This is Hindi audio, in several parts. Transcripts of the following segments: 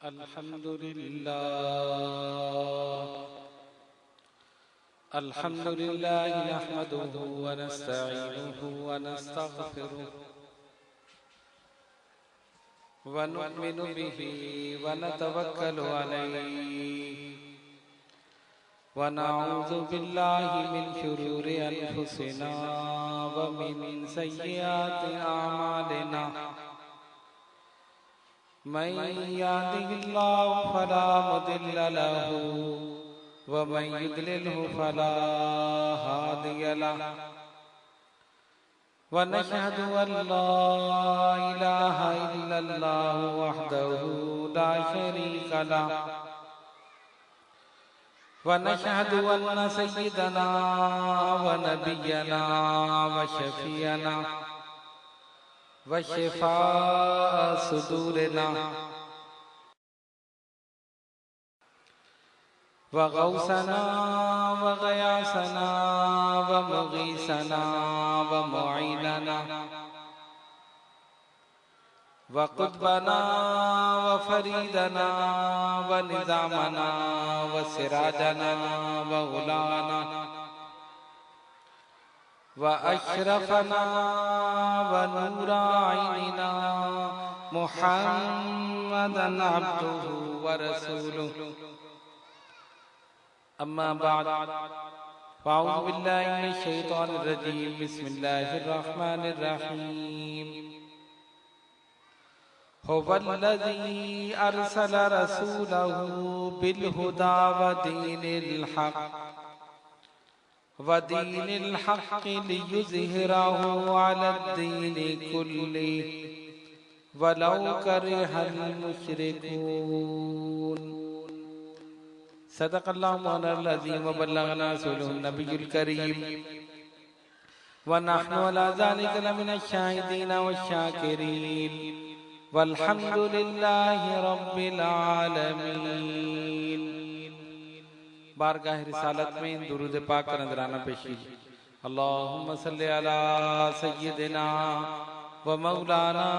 अल्हम्दुलिल्लाह नहमदुहु व नस्तईनुहु व नस्तगफिरुह व नु'मिनु बिही व नतवक्कलु अलैहि व नऊज़ु बिल्लाहि मिन शुरूरि अनफुसिना व मिन सय्यिआति अमालिना मन यहदिहिल्लाहु फला मुदिल्ल लहु व मन युद्लिलहु फला हादिय लहु व नशहदु अल्ला इलाहा इल्लल्लाहु वहदहु ला शरीका लहु व नशहदु अन्न सय्यिदना व नबियना व शफीअना व शिफाअ सुदूरिना व गौसना व गयासना व मुगीसना व मुईनना व कुतबना व फरीदना व निज़ामना व सिराजना व उलाना व अशरफना व नूर आइनिना मुहम्मदन अब्दुहु व रसूलुहु अम्मा बाद फ़अऊज़ु बिल्लाहि मिनश शैतानिर रजीम बिस्मिल्लाहिर रहमानिर रहीम हुवल्लज़ी अरसल रसूलहु बिल हुदा व दीनिल हक़्क़ि लियुज़हिरहु अलद्दीनि कुल्लिहि वलौ करिहल मुशरिकून। सदक़ल्लाहु मौलानाल अज़ीम व बल्लगना रसूलुहुन नबियुल करीम व नहनु अला ज़ालिका लमिनश शाहिदीन वश्शाकिरीन वल्हम्दुलिल्लाहि रब्बिल आलमीन। बारगाह रिसालत में दुरूद पाक का नजराना पेश कीजिए। अल्लाहुम्मा सल्लि अला सय्यिदिना व मौलाना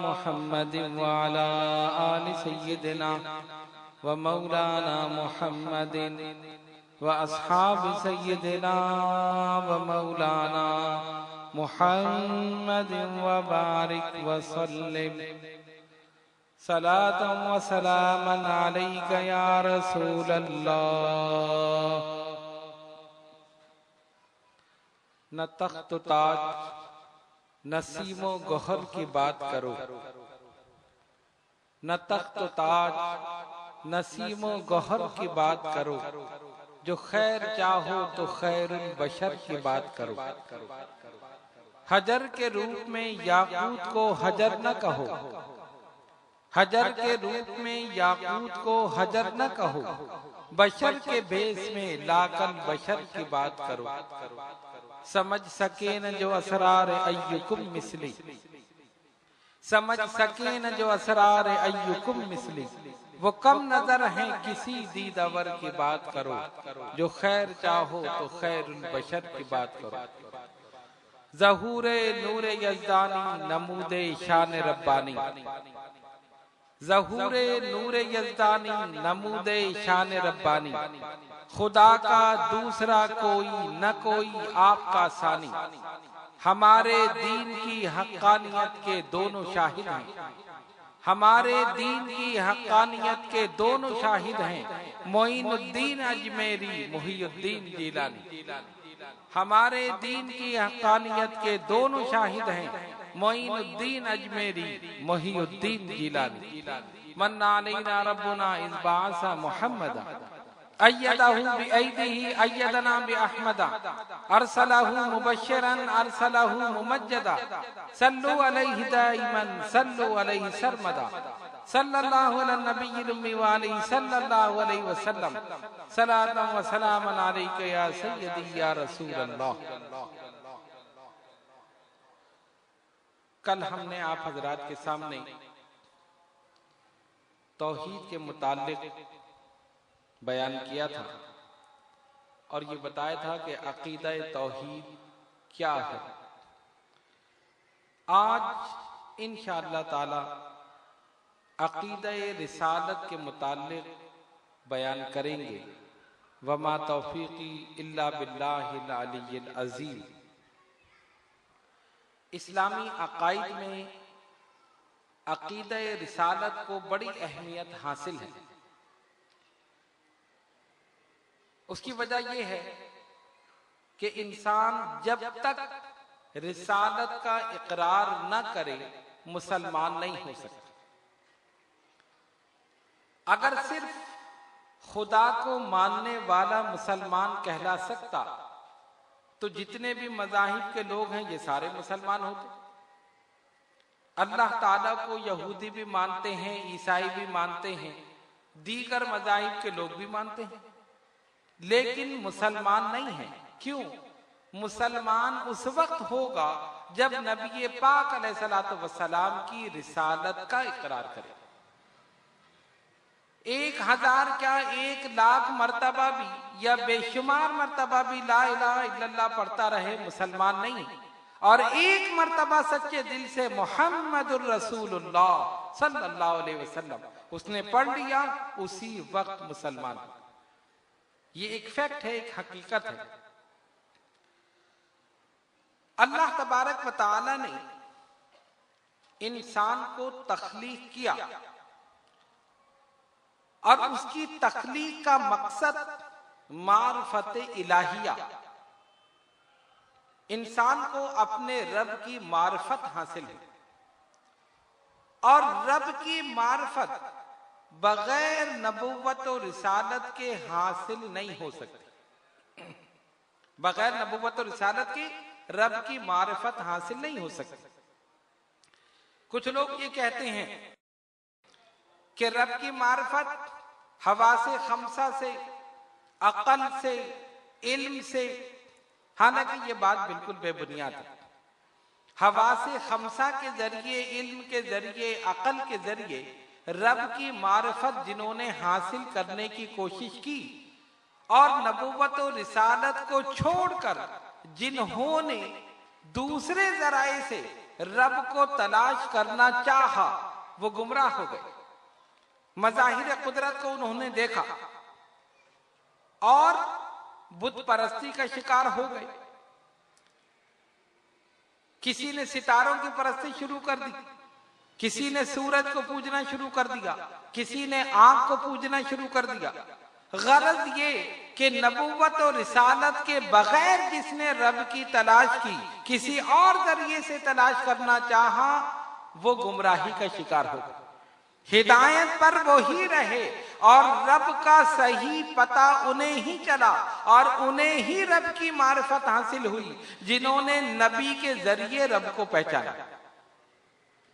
मुहम्मदिन व अला आलि सय्यिदिना व मौलाना मुहम्मदिन व अस्हाबि सय्यिदिना व मौलाना मुहम्मदिन व बारिक व सल्लिम सलातन व सलामन अलैका या रसूलल्लाह। न तख्त ताज नसीमो गौहर की बात करो, न तख्त ताज नसीमो गौहर की बात करो, जो खैर चाहो तो खैरुल बशर की बात करो। हजर के रूप में याकूत को हजर न कहो, हजर के रूप में याकूत को हजर न कहो, बशर के बेस में लाकल बशर की बात करो। समझ सके न जो असरार अय्युकुम मिसली, समझ सके न जो असरार अय्युकुम मिसली, वो कम नजर है किसी दीदावर की बात करो, जो खैर चाहो तो खैरुल बशर की बात करो। ज़हूरे नूरे यज़दानी नमूदे शान रब्बानी, ज़हूरे नूरे यज़दानी नमूदे शान रब्बानी, खुदा का दूसरा कोई न कोई आपका सानी। हमारे दीन की हक्कानियत के दोनों शाहिद हैं, हमारे दीन की हक्कानियत के दोनों शाहिद हैं, मोइनुद्दीन अजमेरी मुहियुद्दीन जीलानी। हमारे दीन की हक्कानियत के दोनों शाहिद हैं, मोइनुद्दीन अजमेरी मुहियुद्दीन जीलानी। मन्ना अलैना रब्बुना इज़ बअसा मुहम्मदा अय्यदहु बिअयदिही अय्यदना बिअहमदा अरसलहु मुबश्शिरन अरसलहु मुमज्जदा सल्लु अलैहि दाइमन सल्लु अलैहि सरमदा सल्लल्लाहु अला नबिय्यिल उम्मी व अलैहि सल्लल्लाहु अलैहि वसल्लम सलातन व सलामन अलैका या सय्यदी या रसूलल्लाह। कल हमने आप हजरात के सामने तौहीद के मुताल्लिक बयान किया था और ये बताया था कि अकीदा तौहीद क्या है। आज इंशाअल्लाह ताला अकीदे रिसालत के मुताल्लिक बयान करेंगे। वमा तौफीकी इल्ला बिल्लाहिल अलिय्यिल अज़ीम। इस्लामी अकाइद में अकीदे रिसालत को बड़ी अहमियत हासिल है। उसकी वजह यह है कि इंसान जब तक रिसालत का इकरार न करे मुसलमान नहीं हो सकता। अगर सिर्फ खुदा को मानने वाला मुसलमान कहला सकता तो जितने भी मज़ाहिब के लोग हैं ये सारे मुसलमान होते। अल्लाह ताला को यहूदी भी मानते हैं, ईसाई भी मानते हैं, दीगर मज़ाहिब के लोग भी मानते हैं, लेकिन मुसलमान नहीं है। क्यों? मुसलमान उस वक्त होगा जब नबी पाक अलैहिस्सलातु वस्सलाम की रिसालत का इकरार करे। 1000 क्या 1,00,000 मर्तबा भी या बेशुमार मर्तबा भी ला इलाहा इल्लल्लाह पढ़ता रहे, मुसलमान नहीं। और एक मर्तबा सच्चे दिल से मुहम्मदुर रसूलुल्लाह सल्लल्लाहु अलैहि वसल्लम उसने पढ़ लिया, उसी वक्त मुसलमान। ये एक फैक्ट है, एक हकीकत है। अल्लाह तबारक व तआला ने इंसान को तख्लीक किया और उसकी तख्लीक का मकसद मारिफत इलाहिया, इंसान को अपने रब की मारिफत हासिल है। और रब की मारिफत बगैर नबुव्वत और रिसालत के हासिल नहीं हो सकती। बगैर नबुव्वत और रिसालत के रब की मारिफत हासिल नहीं हो सकती। कुछ लोग ये कहते हैं कि रब की मारिफत हवा से, खमसा से, अकल से, इल्म से। हालांकि ये बात बिल्कुल बेबुनियाद है। हवा से, खमसा के जरिए, इल्म के जरिए, अकल के जरिए रब की मारिफत जिन्होंने हासिल करने की कोशिश की और नबुव्वत और रिसालत को छोड़कर जिन्होंने दूसरे जराए से रब को तलाश करना चाहा, वो गुमराह हो गए। मज़ाहिर कुदरत को उन्होंने देखा और बुत परस्ती का शिकार हो गए। किसी ने सितारों की परस्ती शुरू कर दी, किसी ने सूरज को पूजना शुरू कर दिया, किसी ने आंख को पूजना शुरू कर दिया। गरज ये कि नबुव्वत और रिसालत के बगैर जिसने रब की तलाश की, किसी और जरिए से तलाश करना चाहा, वो गुमराही का शिकार हो गया। हिदायत पर वो ही रहे और रब का सही पता उन्हें ही चला और उन्हें ही रब की मारिफत हासिल हुई जिन्होंने नबी के जरिए रब को पहचाना।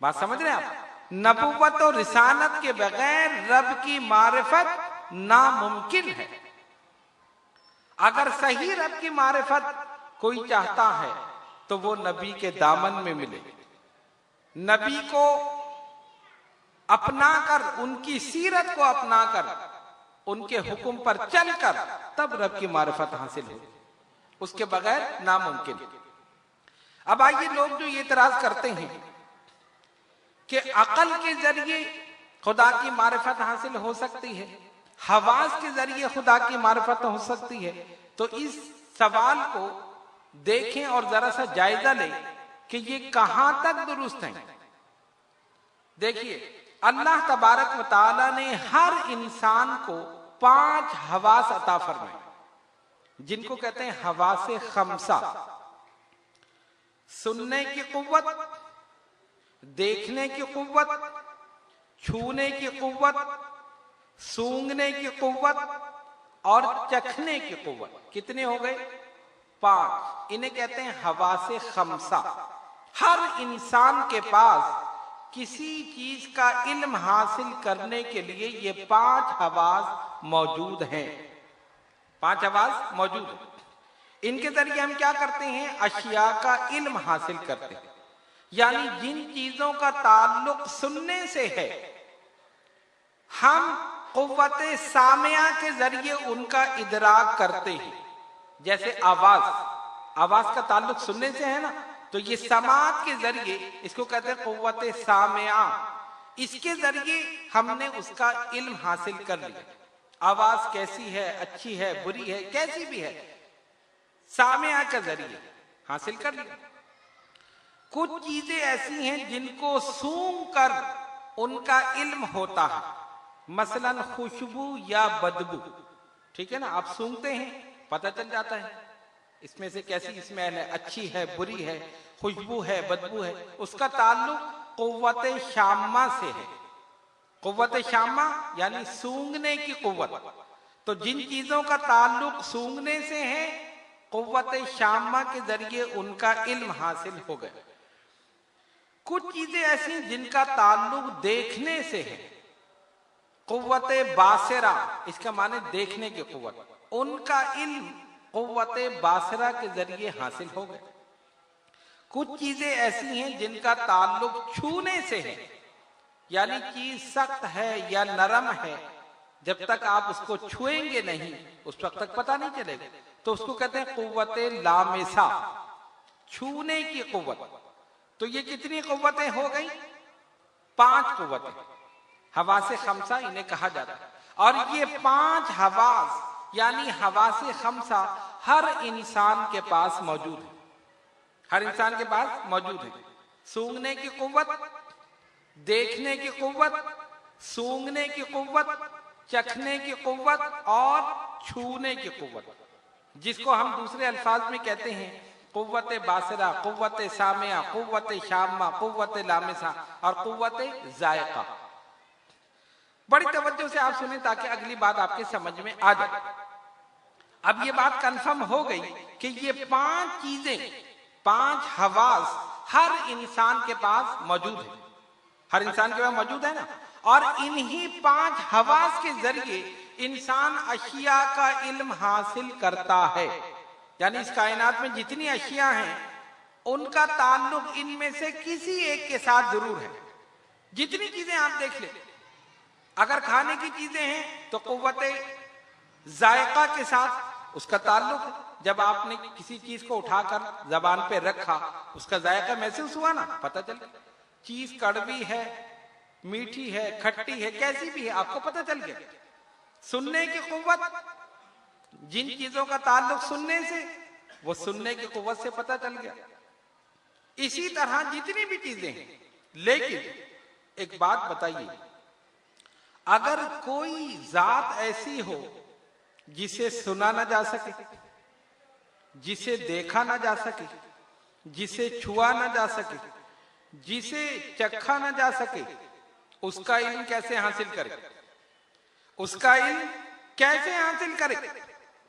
बात समझ रहे हैं आप? नबुव्वत और रिसालत के बगैर रब की मारिफत नामुमकिन है। अगर सही रब की मारिफत कोई चाहता है तो वो नबी के दामन में मिले, नबी को अपनाकर, उनकी सीरत को अपनाकर, उनके हुक्म पर चलकर तब रब की मारिफत हासिल हो। उसके बगैर नामुमकिन। अब आइए, लोग जो ये इतराज करते हैं कि अकल के जरिए खुदा की मारिफत हासिल हो सकती है, हवास के जरिए खुदा की मारिफत हो सकती है, तो इस सवाल को देखें और जरा सा जायजा लें कि ये कहां तक दुरुस्त है। देखिए, अल्लाह तबारक व तआला ने हर इंसान को 5 हवास अता फरमाए, जिनको कहते हैं हवासे खमसा। सुनने की कुव्वत, देखने की कुव्वत, छूने की कुव्वत, सूंघने की कुव्वत और चखने की कुव्वत। कितने हो गए? 5। इन्हें कहते हैं हवासे खमसा। हर इंसान के पास किसी चीज का इल्म हासिल करने के लिए ये 5 हवास मौजूद हैं। 5 हवास मौजूद हैं। इनके जरिए हम क्या करते हैं? अशिया का इल्म हासिल करते हैं। यानी जिन चीजों का ताल्लुक सुनने से है, हम कुव्वते सामिया के जरिए उनका इदराक करते हैं। जैसे आवाज, आवाज का ताल्लुक सुनने से है ना, तो ये समात के जरिए इसको कहते हैं कुव्वते सामिया। इसके जरिए हमने उसका इल्म हासिल कर लिया। आवाज कैसी है, अच्छी है, बुरी है, कैसी भी है, सामिया के जरिए हासिल कर लिया। कुछ चीजें ऐसी हैं जिनको सूंघ कर उनका इल्म होता है, मसलन खुशबू या बदबू, ठीक है ना, आप सूंघते हैं पता चल जाता है इसमें से कैसी स्मेल है, अच्छी है, बुरी है, खुशबू है, बदबू है। उसका ताल्लुक कुव्वत शामा से है। कुव्वत शामा यानी सूंघने की कुव्वत। तो जिन चीजों का ताल्लुक सूंघने से है, कुव्वत शामा के जरिए उनका इल्म हासिल हो गया। कुछ चीजें ऐसी जिनका ताल्लुक देखने से है, कुव्वत बासरा, इसका माने देखने की कुव्वत, उनका इल्म कुव्वत बासरा के जरिए हासिल हो गया। कुछ चीजें ऐसी हैं जिनका ताल्लुक छूने से है, यानी चीज सख्त है या नरम है, जब तक आप उसको छुएंगे नहीं उस वक्त तक पता नहीं चलेगा, तो उसको कहते हैं कुव्वत लामिसा, छूने की कुव्वत। तो ये कितनी कुव्वतें हो गई? 5 कुव्वतें, हवासे खमसा इन्हें कहा जाता है। और ये 5 हवास यानी हवासे खमसा हर इंसान के पास मौजूद है। हर इंसान के पास मौजूद है। सूंघने की कुव्वत, देखने की कुव्वत, सूंघने की कुव्वत, चखने की कुव्वत और छूने की कुव्वत, जिसको हम दूसरे अल्फाज में कहते हैं कुव्वत बासरा, कुव्वत सामिया, कुव्वत शामा, कुव्वत लामिसा और कुव्वत जायका। बड़ी तवज्जो से आप सुने ताकि अगली बात आपके समझ में आ जाए। अब ये बात कंफर्म हो गई कि ये 5 चीजें, 5 हवास हर इंसान के पास मौजूद है। हर इंसान के पास मौजूद है ना। और इन्हीं 5 हवास के जरिए इंसान अशिया का इल्म हासिल करता है। यानी इस कायनात में जितनी अशिया हैं उनका ताल्लुक इनमें से किसी एक के साथ जरूर है। जितनी चीजें आप देख ले, अगर खाने की चीजें हैं तो कुव्वत जायका के साथ उसका ताल्लुक है। जब आपने किसी चीज को उठाकर जबान पे रखा, उसका जायका महसूस हुआ ना, पता चल गया। चीज कड़वी है, मीठी है, खट्टी है, कैसी भी है, आपको पता चल गया। सुनने की कुव्वत, जिन चीजों का ताल्लुक सुनने से, वो सुनने की कुव्वत से पता चल गया। इसी तरह जितनी भी चीजें हैं। लेकिन एक बात बताइए, अगर कोई जात ऐसी हो जिसे सुना ना जा सके, जिसे देखा ना जा सके, जिसे छुआ ना जा सके, जिसे चखा ना जा सके, उसका इल्म कैसे हासिल करे? उसका इल्म कैसे हासिल करे?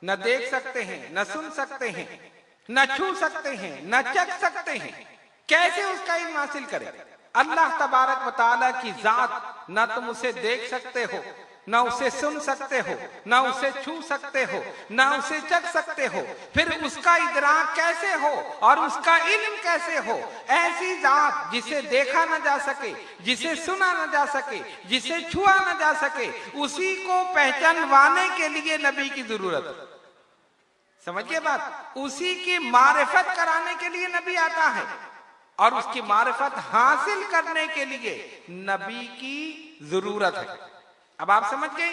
न देख सकते हैं, न सुन सकते हैं, न छू सकते हैं, न चख सकते हैं, कैसे उसका इल्म हासिल करे? अल्लाह तबारक व तआला की जात, न तुम उसे देख सकते हो, न उसे सुन सकते हो, न उसे छू सकते हो, न उसे चख सकते हो, फिर उसका इदराक कैसे हो और उसका इल्म कैसे हो? ऐसी जात जिसे देखा न जा सके, जिसे सुना न जा सके, जिसे छुआ न जा सके, उसी को पहचानवाने के लिए नबी की जरूरत है। समझिए बात, उसी की मारिफत कराने के लिए नबी आता है और उसकी मारिफत हासिल करने के लिए नबी की जरूरत है। अब आप समझ गए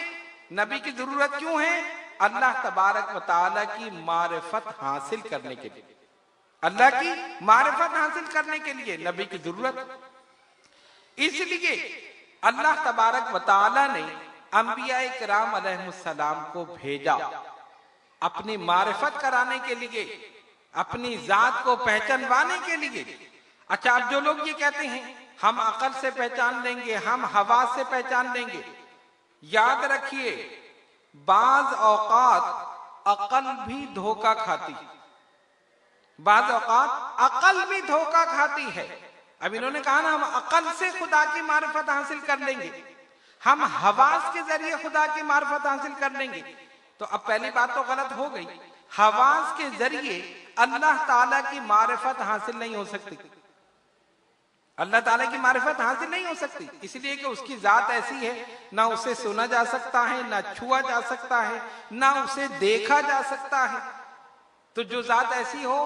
नबी की जरूरत क्यों है? अल्लाह तबारक व तआला की मारिफत हासिल करने के लिए, अल्लाह की मारिफत हासिल करने के लिए नबी की जरूरत। इसलिए अल्लाह तबारक व तआला ने अंबिया किराम अलैहिस्सलाम को भेजा अपनी मारिफत कराने के लिए, अपनी जात को पहचानवाने के लिए। अच्छा, अब जो लोग ये कहते हैं हम अकल से पहचान लेंगे, हम हवा से पहचान लेंगे, याद रखिए बाज औकात अकल भी धोखा खाती, बाज औकात अकल भी धोखा खाती है। अब इन्होंने कहा ना हम अकल से खुदा की मारिफत हासिल कर लेंगे, हम हवास के जरिए खुदा की मारिफत हासिल कर लेंगे। तो अब पहली बात तो गलत हो गई, हवास के जरिए अल्लाह ताला की मारिफत हासिल नहीं हो सकती। अल्लाह ताला की मारिफत हासिल नहीं हो सकती, इसलिए कि उसकी जात ऐसी है, ना उसे सुना जा सकता है, ना छुआ जा सकता है, ना उसे देखा जा सकता है। तो जो जात ऐसी हो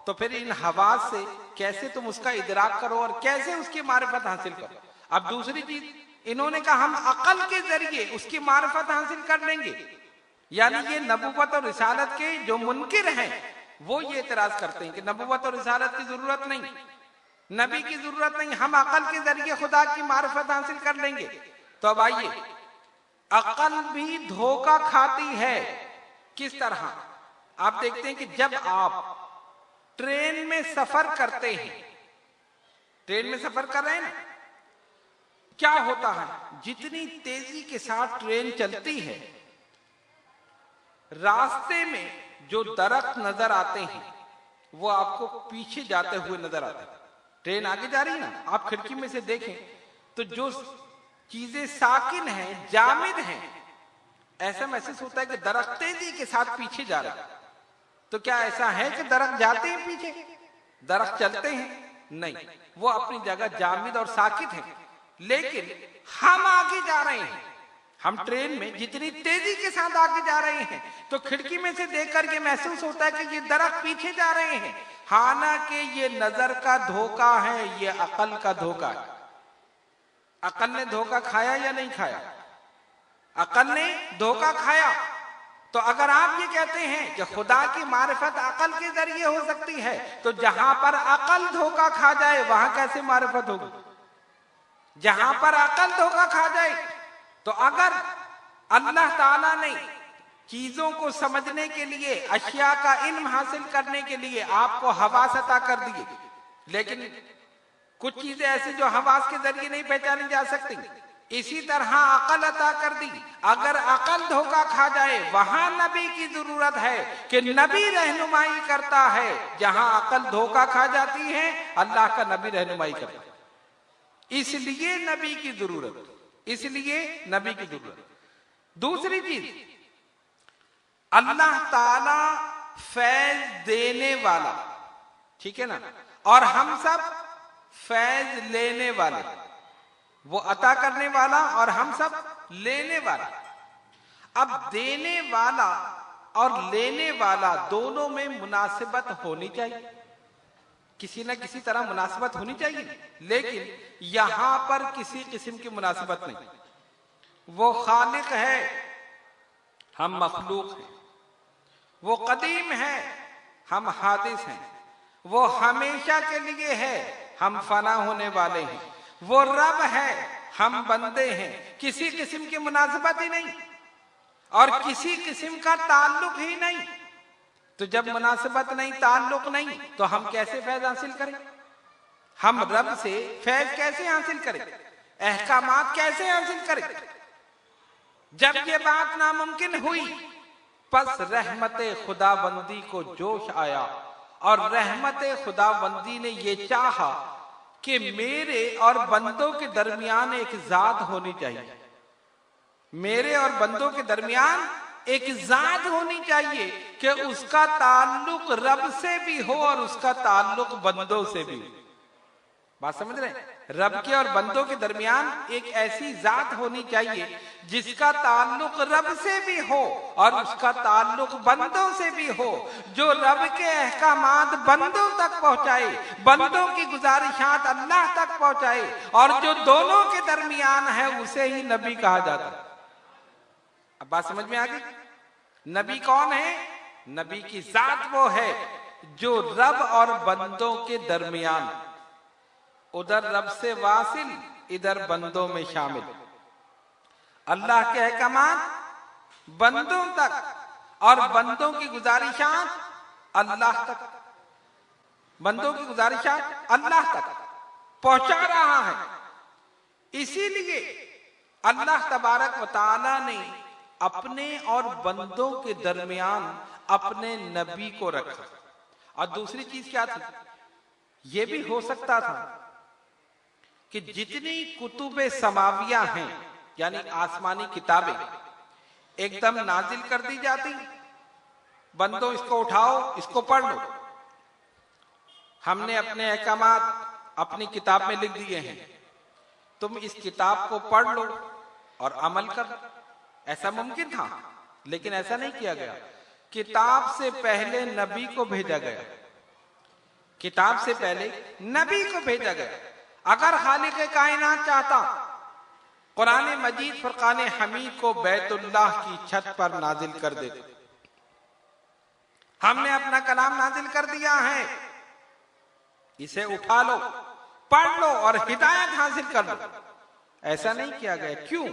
तो फिर इन हवास से कैसे तुम उसका इदराक करो और कैसे उसकी मारिफत हासिल करो? अब दूसरी चीज इन्होंने कहा हम अकल के जरिए उसकी मार्फत हासिल कर लेंगे, यानी ये नबूवत और रिसालत के जो मुनकिर हैं वो ये एतराज करते हैं कि नबूवत और रिसालत की जरूरत नहीं, नबी की जरूरत नहीं, हम अकल के जरिए खुदा की मार्फत हासिल कर लेंगे। तो अब आइए, अकल भी धोखा खाती है। किस तरह? आप देखते हैं कि जब आप ट्रेन में सफर करते हैं, ट्रेन में सफर कर रहे हैं ना, क्या होता है, जितनी तेजी के साथ ट्रेन चलती है, रास्ते में जो दरख्त नजर आते हैं वो आपको पीछे जाते हुए नजर आते हैं। ट्रेन आगे जा रही है ना, आप खिड़की में से देखें तो जो चीजें साकिन हैं, जामिद हैं, ऐसा महसूस होता है कि दरख्त तेजी के साथ पीछे जा रहा है। तो क्या ऐसा है कि दरख्त जाते हैं पीछे, दरख्त चलते हैं? नहीं, वो अपनी जगह जामिद और साकित हैं। लेकिन हम आगे जा रहे हैं, हम ट्रेन में जितनी तेजी के साथ आगे जा रहे हैं तो खिड़की में से देख करके महसूस होता है कि ये दरख्त पीछे जा रहे हैं। हालांकि ये नजर का धोखा है, ये अकल का धोखा है। अकल ने धोखा खाया या नहीं खाया? अकल ने धोखा खाया। तो अगर आप ये कहते हैं कि खुदा की मारिफत अकल के जरिए हो सकती है, तो जहां पर अकल धोखा खा जाए वहां कैसे मारिफत होगी? जहां पर अकल धोखा खा जाए, तो अगर अल्लाह ताला ने चीजों को समझने के लिए, अशिया का इल्म हासिल करने के लिए आपको हवास अता कर दिए, लेकिन कुछ चीजें ऐसी जो हवास के जरिए नहीं पहचानी जा सकती, इसी तरह अकल अता कर दी। अगर अकल धोखा खा जाए, वहां नबी की जरूरत है कि नबी रहनुमाई करता है। जहां अकल धोखा खा जाती है, अल्लाह का नबी रहनुमाई करता है। इसलिए नबी की जरूरत, इसलिए नबी की जरूरत। दूसरी चीज, अल्लाह ताला फैज देने वाला, ठीक है ना, और हम सब फैज लेने वाले, वो अता करने वाला और हम सब लेने वाला। अब देने वाला और लेने वाला दोनों में मुनासिबत होनी चाहिए, किसी न किसी तरह मुनासिबत होनी चाहिए, लेकिन यहां पर किसी किस्म की मुनासिबत नहीं। वो खालिक है, हम मखलूक हैं। वो कदीम है, हम हादिस हैं। वो हमेशा के लिए है, हम फना होने वाले हैं। वो रब है, हम बंदे हैं। किसी किस्म की मुनासिबत ही नहीं और किसी किस्म का ताल्लुक ही नहीं। तो जब मुनासिबत नहीं, ताल्लुक नहीं, तो हम कैसे फैज हासिल करें? हम रब से फैज कैसे हासिल करें? अहकामात कैसे हासिल करें? जब ये बात नामुमकिन हुई, बस रहमते खुदाबंदी को जोश आया और रहमते खुदाबंदी ने ये चाहा कि मेरे और बंदों के दरमियान एक जात होनी चाहिए। मेरे और बंदों के दरमियान एक जात होनी चाहिए कि उसका ताल्लुक रब से भी हो और उसका ताल्लुक बंदों से भी। बात समझ रहे हैं? रब के और बंदों के दरमियान एक ऐसी जात होनी चाहिए जिसका ताल्लुक रब से भी हो और उसका ताल्लुक बंदों से भी हो, जो रब के अहकामात बंदों तक पहुंचाए, बंदों की गुजारिशात अल्लाह तक पहुंचाए, और जो दोनों के दरमियान है उसे ही नबी कहा जाता है। अब बात समझ में आ गई? नबी कौन है? नबी की जात वो है जो रब और बंदों के दरमियान, उधर रब से वासिल, इधर बंदों में शामिल। अल्लाह के अहकामात बंदों तक और बंदों की गुजारिशात अल्लाह तक, बंदों की गुजारिशात अल्लाह तक पहुंचा रहा है। इसीलिए अल्लाह तबारक व तआला ने अपने और बंदों के दरमियान अपने नबी को रखा। और दूसरी चीज क्या थी? यह भी हो सकता था कि जितनी कुतुबे समाविया हैं, यानी आसमानी किताबें, एकदम नाजिल कर दी जाती, बंदो इसको उठाओ, इसको पढ़ लो। हमने अपने अहकामात अपनी किताब में लिख दिए हैं, तुम इस किताब को पढ़ लो और अमल कर। ऐसा मुमकिन था, लेकिन ऐसा नहीं किया गया। किताब से पहले नबी को भेजा गया, किताब से पहले नबी को भेजा गया। अगर खालिक कायनात चाहता कुरान मजीद फुरकान हमीद को बैतुल्लाह की छत पर नाजिल कर देता। हमने अपना कलाम नाजिल कर दिया है, इसे उठा लो, पढ़ लो और हिदायत हासिल कर लो। ऐसा नहीं किया गया। क्यों?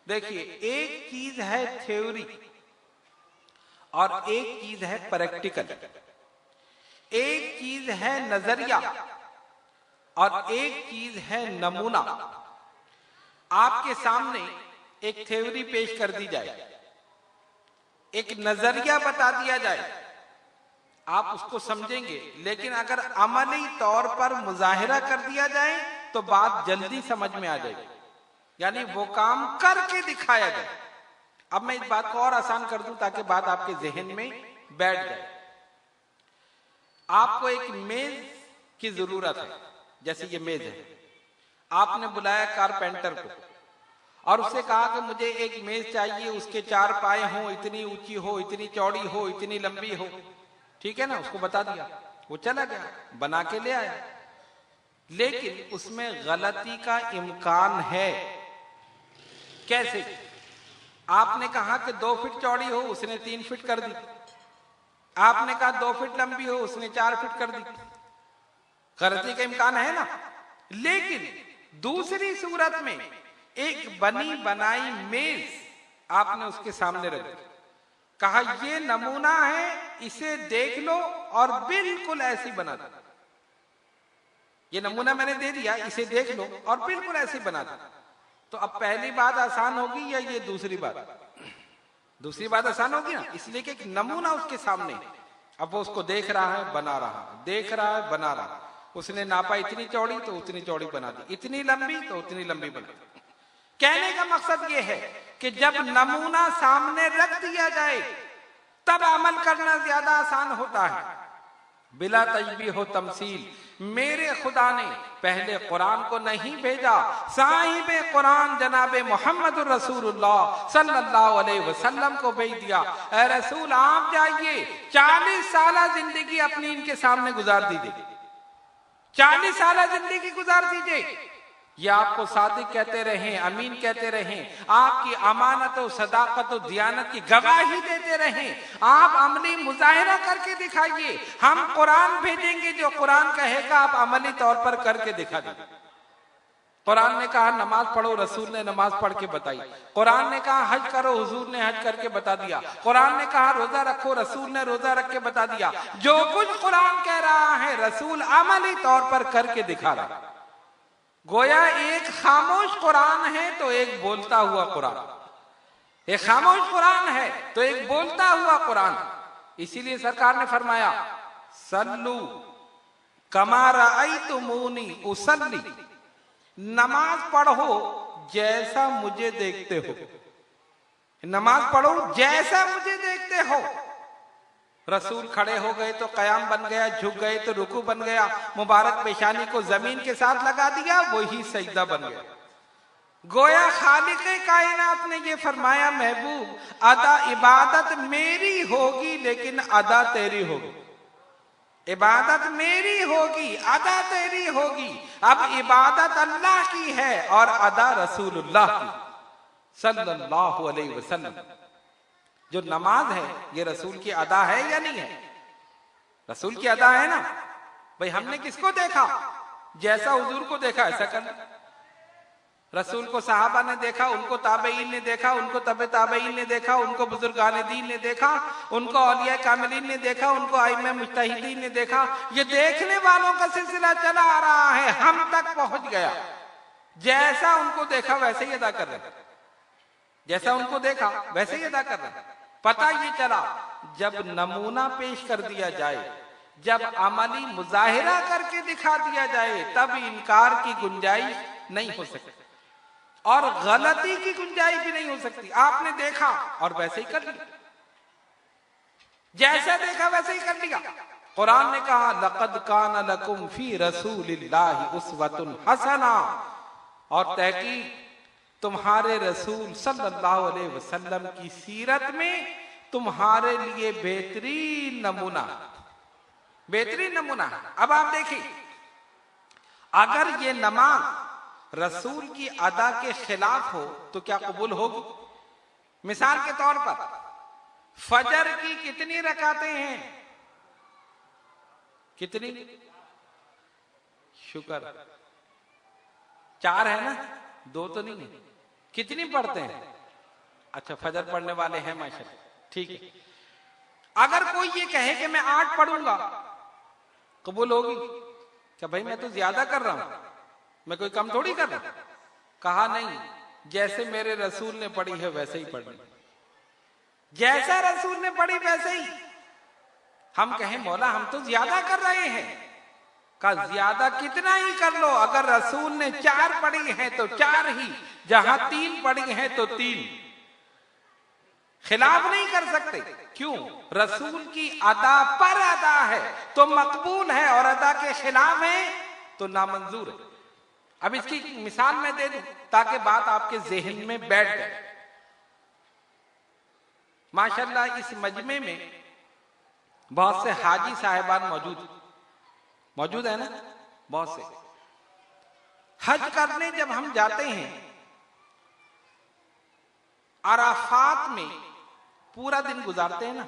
देखिए, एक चीज है थ्योरी और एक चीज है प्रैक्टिकल। एक चीज है नजरिया और एक चीज है नमूना। आपके सामने एक थ्योरी पेश कर दी जाए, एक नजरिया बता दिया जाए, आप उसको समझेंगे, लेकिन अगर अमली तौर पर मुजाहिरा कर दिया जाए तो बात जल्दी समझ में आ जाएगी, यानी वो काम करके दिखाया जाए। अब मैं इस बात को और आसान कर दूं ताकि बात आपके जहन में बैठ जाए। आपको एक मेज की जरूरत है, जैसे ये मेज है, आपने बुलाया कारपेंटर को और उससे कहा कि मुझे एक मेज चाहिए, उसके 4 पाए हो, इतनी ऊंची हो, इतनी चौड़ी हो, इतनी लंबी हो। ठीक है ना, उसको बता दिया, वो चला गया, बना के ले आया। लेकिन उसमें गलती का इम्कान है। कैसे? आपने कहा कि 2 फीट चौड़ी हो, उसने 3 फीट कर दी। आपने कहा 2 फीट लंबी हो, उसने 4 फीट कर दी। गलती का इम्कान है ना। लेकिन दूसरी सूरत में एक बनी बनाई मेज आपने उसके सामने रख दी, कहा ये नमूना है, इसे देख लो और बिल्कुल ऐसी बना दो। ये नमूना मैंने दे दिया, इसे देख लो और बिल्कुल ऐसी बना दो। तो अब पहली बात आसान होगी या ये दूसरी बात? दूसरी बात आसान होगी ना, इसलिए कि एक नमूना उसके सामने, अब वो उसको देख रहा है, बना रहा है, देख रहा है, बना रहा है। उसने नापा इतनी चौड़ी तो उतनी चौड़ी बना दी, इतनी लंबी तो उतनी लंबी बना दी। कहने का मकसद ये है कि जब नमूना सामने रख दिया जाए तब अमल करना ज्यादा आसान होता है, बिला तजबीह हो तमसील। मेरे खुदा ने पहले कुरान को नहीं भेजा, साहिबे कुरान जनाबे मोहम्मद रसूलुल्लाह सल्लल्लाहु अलैहि वसल्लम को भेज दिया। ऐ रसूल, आप जाइए, 40 साल जिंदगी अपनी इनके सामने गुजार दीजिए, 40 साल जिंदगी गुजार दीजिए। ये आपको सादिक कहते रहें, अमीन कहते रहें, आपकी अमानत और सदाकत और दियानत की गवाही देते रहें। आप अमली मुजाहिरा करके दिखाइए। हम कुरान भेजेंगे, जो कुरान कहेगा आप अमली तौर पर करके दिखा दीजिए। कुरान ने कहा नमाज पढ़ो, रसूल ने नमाज पढ़ के बताई। कुरान ने कहा हज करो, हुजूर ने हज करके बता दिया। कुरान ने कहा रोजा रखो, रसूल ने रोजा रख के बता दिया। जो कुछ कुरान कह रहा है रसूल अमली तौर पर करके दिखा रहा। गोया एक खामोश कुरान है तो एक बोलता हुआ कुरान, एक खामोश कुरान है तो एक बोलता हुआ कुरान। इसीलिए सरकार ने फरमाया सल्लू कमा रअयतुमूनी उसल्ली, नमाज पढ़ो जैसा मुझे देखते हो, नमाज पढ़ो जैसा मुझे देखते हो। रसूल खड़े हो गए तो कयाम बन गया, झुक गए तो रुकू बन गया, मुबारक पेशानी को जमीन के साथ लगा दिया, वही सजदा बन गया। गोया खालिक कायनात ने ये फरमाया महबूब, अदा इबादत मेरी होगी लेकिन अदा तेरी होगी, इबादत मेरी होगी अदा तेरी होगी। अब इबादत अल्लाह की है और अदा रसूलुल्लाह की सल्लल्लाहु अलैहि वसल्लम। जो नमाज है ये रसूल की अदा है या नहीं है? रसूल की अदा है ना। भाई हमने किसको देखा? जैसा हुजूर को देखा ऐसा करना। रसूल को सहाबा ने देखा, उनको ताबईन ने देखा, उनको तबे ताबईन ने देखा, उनको बुजुर्गान दीन ने देखा, उनको औलिया कामिलीन ने देखा, उनको आइम्मा मुज्तहिदीन ने देखा। ये देखने वालों का सिलसिला चला आ रहा है, हम तक पहुंच गया। जैसा उनको देखा वैसे ही अदा कर रहे, जैसा उनको देखा वैसे ही अदा कर रहे। पता ये चला जब नमूना पेश कर दिया जाए, जब अमली मुजाहिरा करके दिखा दिया जाए, तब इनकार की गुंजाइश नहीं हो सकती और गलती की गुंजाइश भी नहीं हो सकती। आपने देखा और वैसे ही कर लिया, जैसा देखा वैसे ही कर लिया। कुरान ने कहा लक़द कान लकुम फी रसूलिल्लाहि उस्वतुन हसना, और तहकीक तुम्हारे रसूल सल्लल्लाहु अलैहि वसल्लम की सीरत में तुम्हारे लिए बेहतरीन नमूना, बेहतरीन नमूना। अब आप देखिए, अगर ये नमाज रसूल की अदा के खिलाफ हो तो क्या कबूल होगी? मिसाल के तौर पर फजर की कितनी रकातें हैं? कितनी? शुक्र, 4 है ना, 2 तो नहीं है। कितनी पढ़ते हैं? अच्छा, फजर पढ़ने वाले हैं माशाल्लाह, ठीक है। अगर कोई ये कहे कि मैं 8 पढ़ूंगा, कबूल होगी क्या? भाई मैं तो ज्यादा कर रहा हूं, मैं कोई कम थोड़ी कर रहा हूं। कहा नहीं, जैसे मेरे रसूल ने पढ़ी है वैसे ही पढ़नी, जैसा रसूल ने पढ़ी वैसे ही। हम कहें मौला हम तो ज्यादा कर रहे हैं, का ज्यादा कितना ही कर लो, अगर रसूल ने 4 पढ़ी है तो 4 ही, जहां 3 पढ़ी है तो 3, खिलाफ नहीं कर सकते। क्यों? रसूल की अदा पर अदा है तो मकबूल है, और अदा के खिलाफ है तो नामंजूर है। अब इसकी मिसाल मैं दे दूं ताकि बात आपके जहन में बैठ जाए। माशाल्लाह इस मजमे में बहुत से हाजी साहिबान मौजूद है ना, बहुत से। हज करने जब हम जाते हैं, अराफात में पूरा दिन गुजारते हैं ना,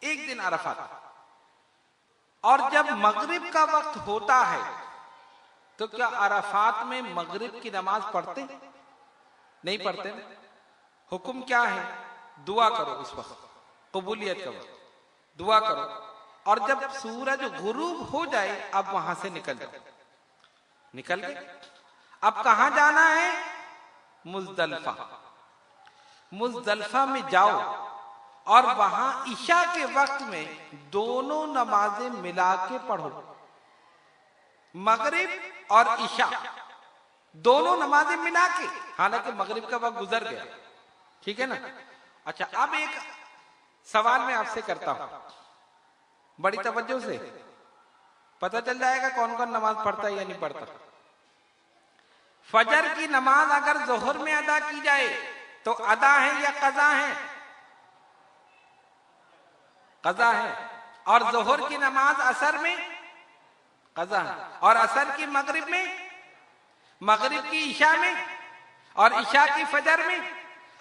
एक दिन अराफात, और जब मगरिब का वक्त होता है तो क्या अराफात में मगरिब की नमाज पढ़ते? नहीं पढ़ते। हुक्म क्या है? दुआ करो उस वक्त, कबूलियत का वक्त, दुआ करो। और जब सूरज गुरूब हो जाए अब वहां से निकल जाओ। निकल गए, अब कहां जाना है? मुजदलिफा। मुजदलिफा में जाओ और वहां ईशा के वक्त में दोनों नमाजें मिला के पढ़ो, मगरिब और ईशा दोनों नमाजें मिला के। हालांकि मगरिब का वक्त गुजर गया, ठीक है ना। अच्छा, अब एक सवाल मैं आपसे करता हूं, बड़ी तवज्जो से, पता चल जाएगा कौन कौन नमाज पढ़ता है या नहीं पढ़ता। फजर की नमाज अगर जोहर में अदा की जाए तो अदा है या कज़ा है? कज़ा है। और जोहर की नमाज असर में कज़ा है, और असर की मगरिब में, मगरिब की ईशा में, और ईशा की फजर में,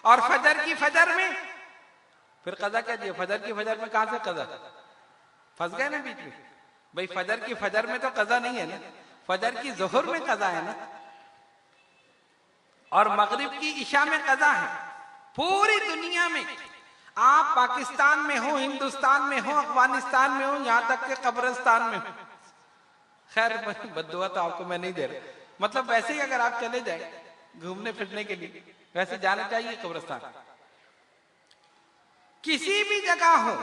और फजर की फजर में। फिर कज़ा क्या दिया? फजर की फजर में कहां से कज़ा? फंस गए ना बीच में। भाई फजर की फजर में तो कज़ा नहीं है ना, फजर की जोहर में कज़ा है ना, और मगरिब की ईशा में कज़ा है। पूरी दुनिया में आप पाकिस्तान में हो, हिंदुस्तान में हो, अफगानिस्तान में हो, यहां तक के कब्रिस्तान में हो। खैर बद्दुआ तो आपको मैं नहीं दे रहा, मतलब वैसे ही अगर आप चले जाए घूमने फिरने के लिए, वैसे जाना चाहिए कब्रिस्तान। किसी भी जगह हो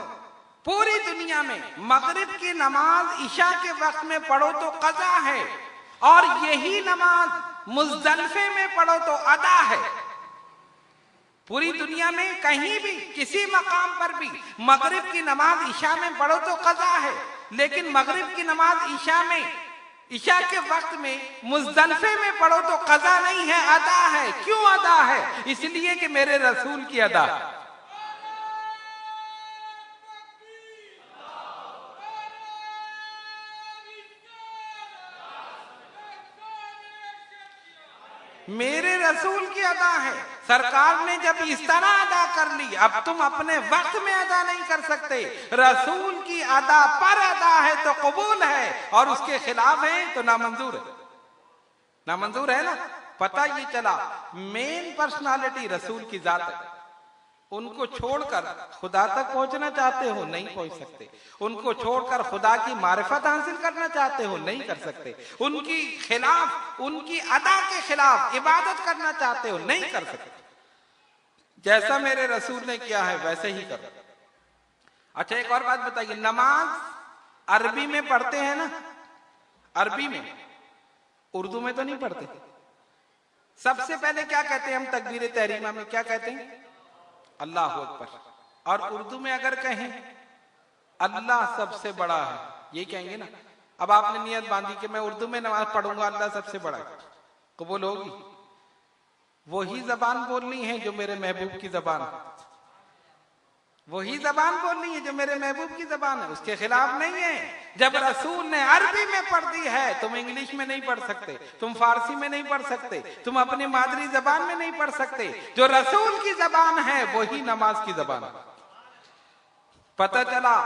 पूरी दुनिया में, मगरिब की नमाज ईशा के वक्त में पढ़ो तो कज़ा है, और यही नमाज मुज़दलिफे में पढ़ो तो अदा है। पूरी दुनिया में कहीं भी किसी मकाम पर भी मगरिब की नमाज ईशा में पढ़ो तो कज़ा है, लेकिन मगरिब की नमाज ईशा में, ईशा के वक्त में मुज़दलिफे में पढ़ो तो कज़ा नहीं है, अदा है। क्यों अदा है? इसलिए कि मेरे रसूल की अदा। मेरे रसूल की अदा है। सरकार ने जब इस तरह अदा कर ली, अब तुम अपने वक्त में अदा नहीं कर सकते। रसूल की अदा पर अदा है तो कबूल है, और उसके खिलाफ है तो नामंजूर है। नामंजूर है ना। पता ये चला मेन पर्सनालिटी रसूल की जात है। उनको छोड़कर खुदा तक पहुंचना चाहते हो, नहीं पहुंच सकते। उनको छोड़कर खुदा की मारिफत हासिल करना चाहते हो, नहीं कर सकते। उनकी खिलाफ, उनकी अदा के खिलाफ इबादत करना चाहते हो, नहीं कर सकते। जैसा मेरे रसूल ने किया है वैसे ही करो। अच्छा, एक और बात बताइए, नमाज अरबी में पढ़ते हैं ना, अरबी में, उर्दू में तो नहीं पढ़ते। सबसे पहले क्या कहते हैं हम तकबीर तहरीमा में? क्या कहते हैं? अल्लाह अकबर। और उर्दू में अगर कहें अल्लाह सबसे बड़ा है, ये कहेंगे ना। अब आपने नियत बांधी कि मैं उर्दू में नमाज पढ़ूंगा, अल्लाह सबसे बड़ा है, कबूल होगी? वही जबान बोलनी है जो मेरे महबूब की जबान। वही जबान बोलनी है जो मेरे महबूब की जबान है, उसके खिलाफ नहीं है। जब रसूल ने अरबी में पढ़ दी है, तुम इंग्लिश में नहीं पढ़ सकते, तुम फारसी में नहीं पढ़ सकते, तुम अपनी मादरी जबान में नहीं पढ़ सकते। जो रसूल की जबान है वही नमाज की जबान है। पता चला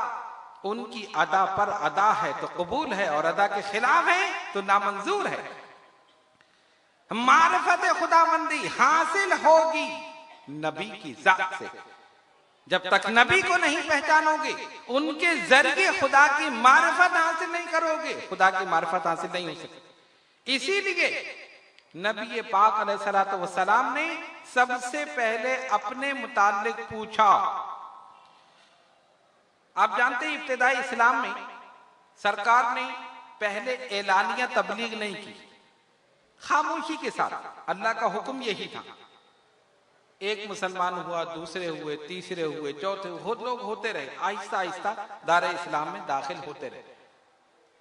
उनकी अदा पर अदा है तो कबूल है, और अदा के खिलाफ है तो नामंजूर है। मारिफत खुदाबंदी हासिल होगी नबी की जात से। जब तक नबी को नहीं पहचानोगे, उनके जरिए खुदा की मारिफत हासिल नहीं करोगे, खुदा की मारिफत हासिल नहीं हो सकती। इसीलिए नबी पाक अलैहिस्सलातु वस्सलाम ने सबसे पहले अपने मुताल्लिक पूछा। आप जानते हैं इब्तिदाई इस्लाम में सरकार ने पहले एलानिया तबलीग नहीं की, खामोशी के साथ। अल्लाह का हुक्म यही था, एक मुसलमान हुआ, दूसरे हुए, तीसरे हुए, चौथे हुए, लोग होते रहे, आहिस्ता आहिस्ता दारे इस्लाम में दाखिल होते रहे।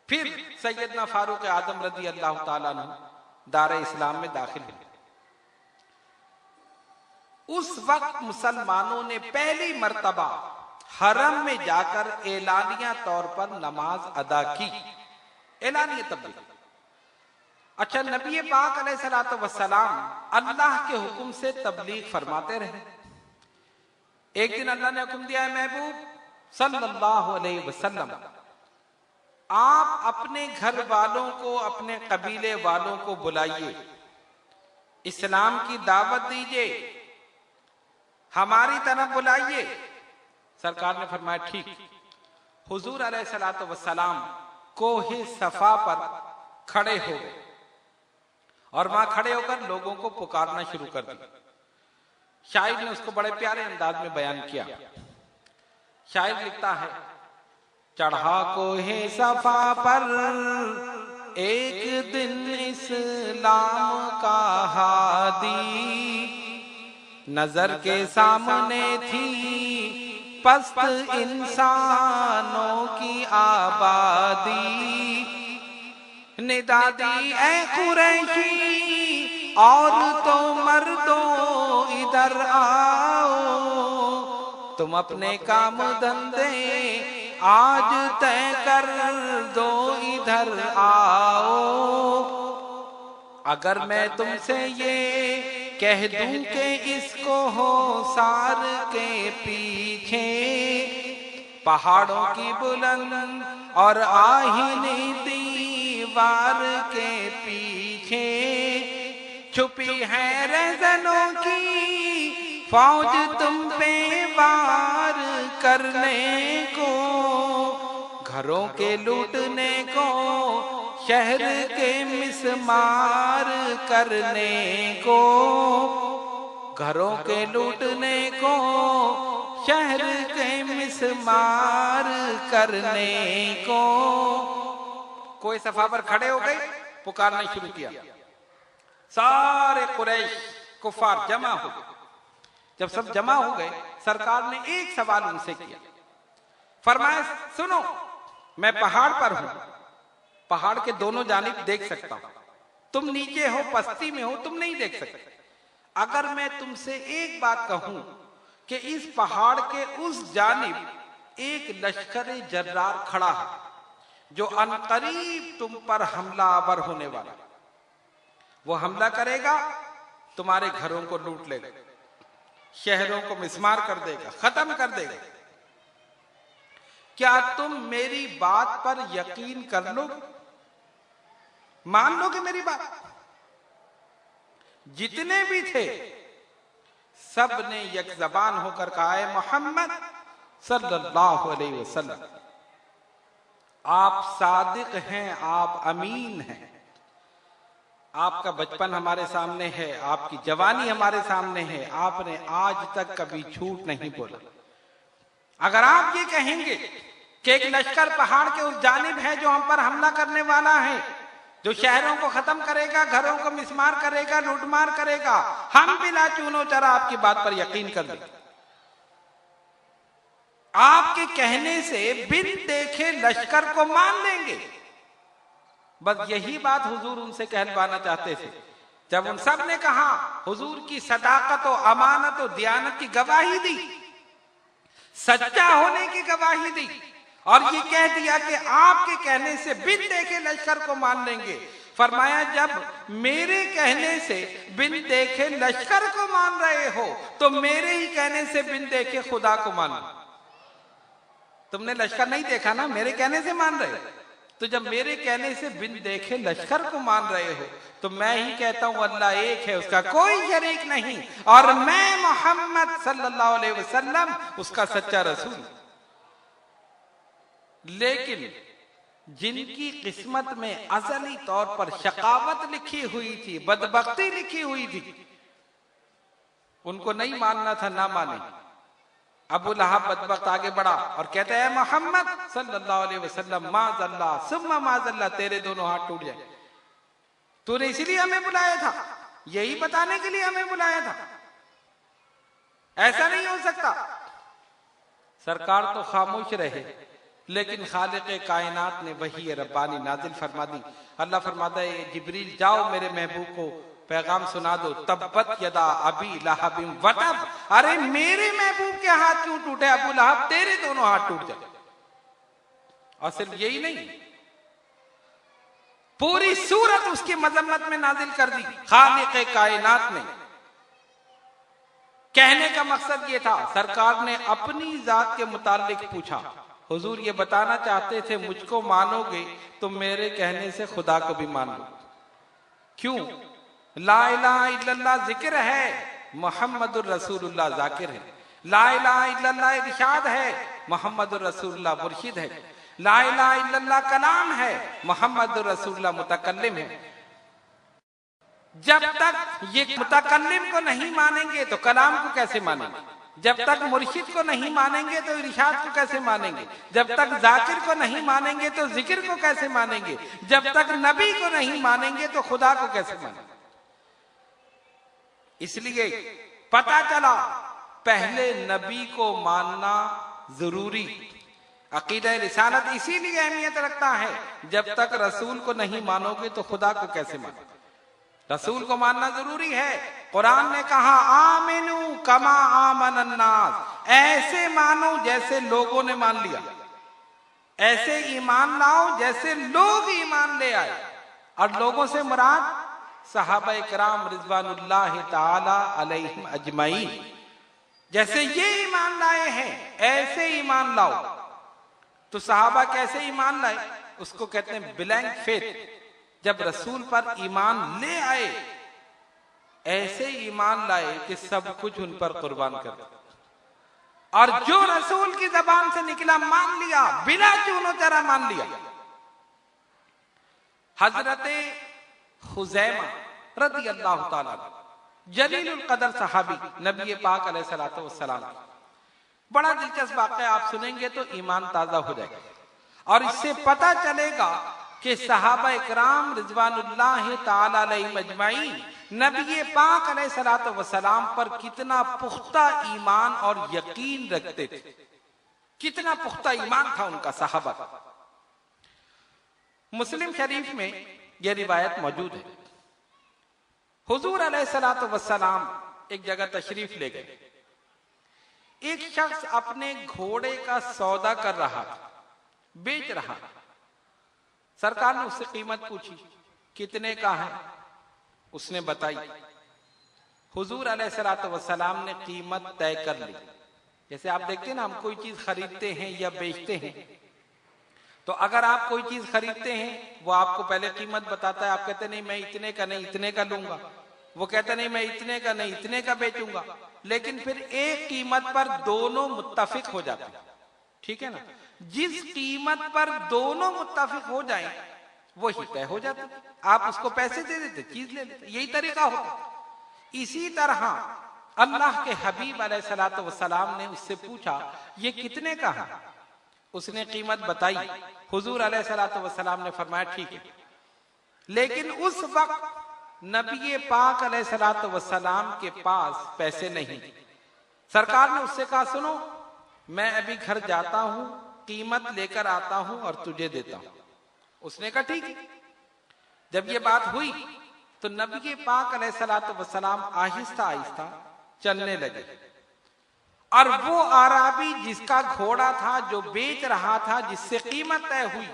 फिर सैयदना फारूक आजम रजी अल्लाह ताला अन्हु दारे इस्लाम में दाखिल हुए। उस वक्त मुसलमानों ने पहली मर्तबा हरम में जाकर एलानिया तौर पर नमाज अदा की, एलानिया तबलीग। अच्छा, नबी पाक अलैहिस्सलातु वस्सलाम अल्लाह के हुक्म से तबलीग फरमाते रहे। एक दिन अल्लाह ने हुक्म दिया है, महबूब सल्लल्लाहु अलैहि वसल्लम, आप अपने घर वालों को, अपने कबीले वालों को बुलाइए, इस्लाम की दावत दीजिए, हमारी तरफ बुलाइए। सरकार ने फरमाया ठीक। हुजूर अलैहिस्सलातु वस्सलाम कोहे सफा पर खड़े हो गए और वहां खड़े होकर लोगों को पुकारना शुरू कर दिया। शायर ने उसको बड़े प्यारे अंदाज में बयान किया। शायर लिखता है, चढ़ा कोहे सफा पर एक दिन इस्लाम का हादी, नजर के सामने थी पस्त इंसानों की आबादी, निदा दी ऐ कुरैशी औरतों मर्दों इधर आओ, तुम अपने काम धंधे आज तय कर दो, इधर आओ। अगर मैं तुमसे ये कह दूं कि इसको हो सार के पीछे, पहाड़ों की बुलंद और आहीनी दीवार के पीछे छुपी है रहज़नों की फौज तुम पे वार करने को, घरों के लूटने को, शहर के मिसमार करने को, घरों के लूटने को, शहर के मिसमार करने को। कोई सफा पर खड़े हो गए, पुकारना शुरू किया। सारे कुरैश कुफार जमा हो गए। जब सब जमा हो गए, सरकार ने एक सवाल उनसे किया। फरमाया, सुनो, मैं पहाड़ पर हूं, पहाड़ के दोनों जानिब देख सकता हूं, तुम नीचे हो, पस्ती में हो, तुम नहीं देख सकते। अगर मैं तुमसे एक बात कहूं कि इस पहाड़ के उस जानिब एक लश्कर जर्रार खड़ा है जो अनकरीब तुम पर हमलावर होने वाला, वो हमला करेगा, तुम्हारे घरों को लूट लेगा, शहरों को मिसमार कर देगा, खत्म कर देगा, क्या तुम मेरी बात पर यकीन कर लो, मान लो कि मेरी बात? जितने भी थे सब ने एक जबान होकर कहा है, मोहम्मद सल्लल्लाहु अलैहि वसल्लम आप सादिक हैं, आप अमीन हैं, आपका बचपन हमारे सामने है, आपकी जवानी हमारे सामने है, आपने आज तक कभी झूठ नहीं बोला। अगर आप ये कहेंगे कि एक लश्कर पहाड़ के उस जानिब है जो हम पर हमला करने वाला है, जो शहरों को खत्म करेगा, घरों को मिसमार करेगा, लूटमार करेगा, हम बिला चूनो चरा आपकी बात पर यकीन कर लेंगे। आपके कहने से बिन देखे लश्कर को मान लेंगे। बस यही बात हुजूर उनसे कहलवाना चाहते थे। जब उन सब ने कहा, हुजूर की सदाकत और अमानत और दियानत की गवाही दी, सच्चा होने की गवाही दी और ये कह दिया कि आपके कहने से बिन देखे लश्कर को मान लेंगे। फरमाया जब मेरे कहने से बिन देखे लश्कर को मान रहे हो तो मेरे ही कहने से बिन देखे खुदा को मानो। तुमने लश्कर नहीं देखा ना, मेरे कहने से मान रहे हो, तो जब मेरे कहने से बिन देखे लश्कर को मान रहे हो तो मैं ही कहता हूं अल्लाह एक है, उसका कोई शरीक नहीं, और मैं मोहम्मद सल्लल्लाहु अलैहि वसल्लम उसका सच्चा रसूल। लेकिन जिनकी किस्मत में अज़ली तौर पर शकावत लिखी हुई थी, बदबख्ती लिखी हुई थी, उनको नहीं मानना था, ना माने। अबू लहब बदबख्त आगे बढ़ा और कहता है मोहम्मद सल्लल्लाहु अलैहि वसल्लम माज़ल्ला सुम्मा माज़ल्ला, तेरे दोनों हाथ टूट जाए। तूने इसीलिए हमें बुलाया था, यही बताने के लिए हमें बुलाया था, ऐसा नहीं हो सकता। सरकार तो खामोश रहे, लेकिन खालिक़े कायनात ने वही रब्बानी नाजिल फरमा दी। अल्लाह फरमाता है जिब्रील जाओ मेरे महबूब को पैगाम सुना दो, तब्बत यदा अबी लहबिन वतब। अरे मेरे महबूब के हाथ क्यों टूटे अबू लहब, तेरे दोनों हाथ टूट जाए। और सिर्फ यही नहीं, पूरी सूरत उसकी मजम्मत में नाजिल कर दी खालिक़े कायनात ने। कहने का मकसद ये था, सरकार ने अपनी जात के मुतालिक पूछा, हुजूर ये बताना चाहते थे मुझको मानोगे तो मेरे कहने से खुदा को भी मान लो। क्यों? ला इलाहा इल्लल्लाह जिक्र है, मोहम्मदुर रसूलुल्लाह जाकिर है। ला इलाहा इल्लल्लाह इरशाद है, मोहम्मदुर रसूलुल्लाह मुर्शिद है। ला इलाहा इल्लल्लाह कलाम है, मोहम्मदुर रसूलुल्लाह मुतकल्लिम है। जब तक ये मुतकल्लिम को नहीं मानेंगे तो कलाम को कैसे मानेंगे? जब तक मुर्शिद को नहीं मानेंगे तो इरशाद को कैसे मानेंगे? जब तक जाकिर को नहीं मानेंगे तो जिक्र को कैसे मानेंगे? जब तक नबी को नहीं मानेंगे तो खुदा को कैसे मानेंगे? इसलिए पता चला पहले नबी को मानना जरूरी। अकीदा रिसालत इसीलिए अहमियत रखता है, जब तक रसूल को नहीं मानोगे तो खुदा को कैसे मानोगे? रसूल को मानना जरूरी है। कुरान ने कहा आमिनू कमा आमन अन्नास, ऐसे मानो जैसे लोगों ने मान लिया, ऐसे ईमान लाओ जैसे लोग ईमान ले आए। और लोगों से मुराद सहाबा इकराम रिजवानुल्लाह ताला अलैहिम अजमईन, जैसे ये ईमान लाए हैं ऐसे ईमान लाओ। तो सहाबा कैसे ईमान लाए? उसको कहते हैं ब्लैंक फेथ। जब रसूल पर ईमान ले आए ऐसे ईमान लाए कि सब कुछ उन पर कुर्बान कर दिया, और जो रसूल की जबान से निकला मान लिया, बिना चूनो चरा मान लिया। हजरते खुजैमा रज़ी अल्लाह ताला जलीलुल कदर सहाबी नबी पाक अलैहिस्सलातु वस्सलाम, बड़ा दिलचस्प वाक़या आप सुनेंगे तो ईमान ताजा हो जाएगा। और इससे पता चलेगा कि सहाबा इकराम रिजवानुल्लाह ताला अलैहिम अजमाइन नबी पाक अलैहिस्सलातु वस्सलाम पर कितना पुख्ता ईमान और यकीन रखते थे, कितना पुख्ता ईमान था उनका सहाबा का। मुस्लिम शरीफ में यह रिवायत मौजूद है। हुजूर अलैहिस्सलातु वस्सलाम एक जगह तशरीफ ले गए। एक शख्स अपने घोड़े का सौदा कर रहा था, बेच रहा। सरकार ने उससे कीमत पूछी, कितने का है? उसने बताई। हुजूर अलैहिस्सलातु वस्सलाम ने कीमत तय कर ली। जैसे आप देखते हैं ना, हम कोई चीज खरीदते हैं या बेचते हैं, तो अगर आप कोई चीज खरीदते हैं वो आपको पहले कीमत बताता है, आप कहते नहीं मैं इतने का नहीं इतने का लूंगा, वो कहता नहीं मैं इतने का नहीं इतने का बेचूंगा, लेकिन फिर एक कीमत पर दोनों मुत्तफिक हो जाते हैं, ठीक है ना। जिस कीमत पर दोनों मुत्तफिक हो जाएं वही तय हो जाता है, आप उसको पैसे दे देते, चीज ले लेते, यही तरीका होता। इसी तरह अल्लाह के हबीब अलैहिस्सलातु वस्सलाम ने उससे पूछा ये कितने का है? उसने कीमत बताई। हुजूर अलैहिस्सलातु वस्सलाम ने फरमाया ठीक है। लेकिन उस वक्त नबी पाक अलैहिस्सलातु वस्सलाम के पास पैसे नहीं। सरकार ने उससे कहा सुनो मैं अभी घर जाता हूं, कीमत लेकर आता हूं और तुझे देता हूं। उसने कहा ठीक है। जब ये बात हुई तो नबी पाक अलैहिस्सलातु वस्सलाम आहिस्ता आहिस्ता चलने लगे और वो आराबी जिसका घोड़ा था, जो बेच रहा था, जिससे कीमत तय हुई,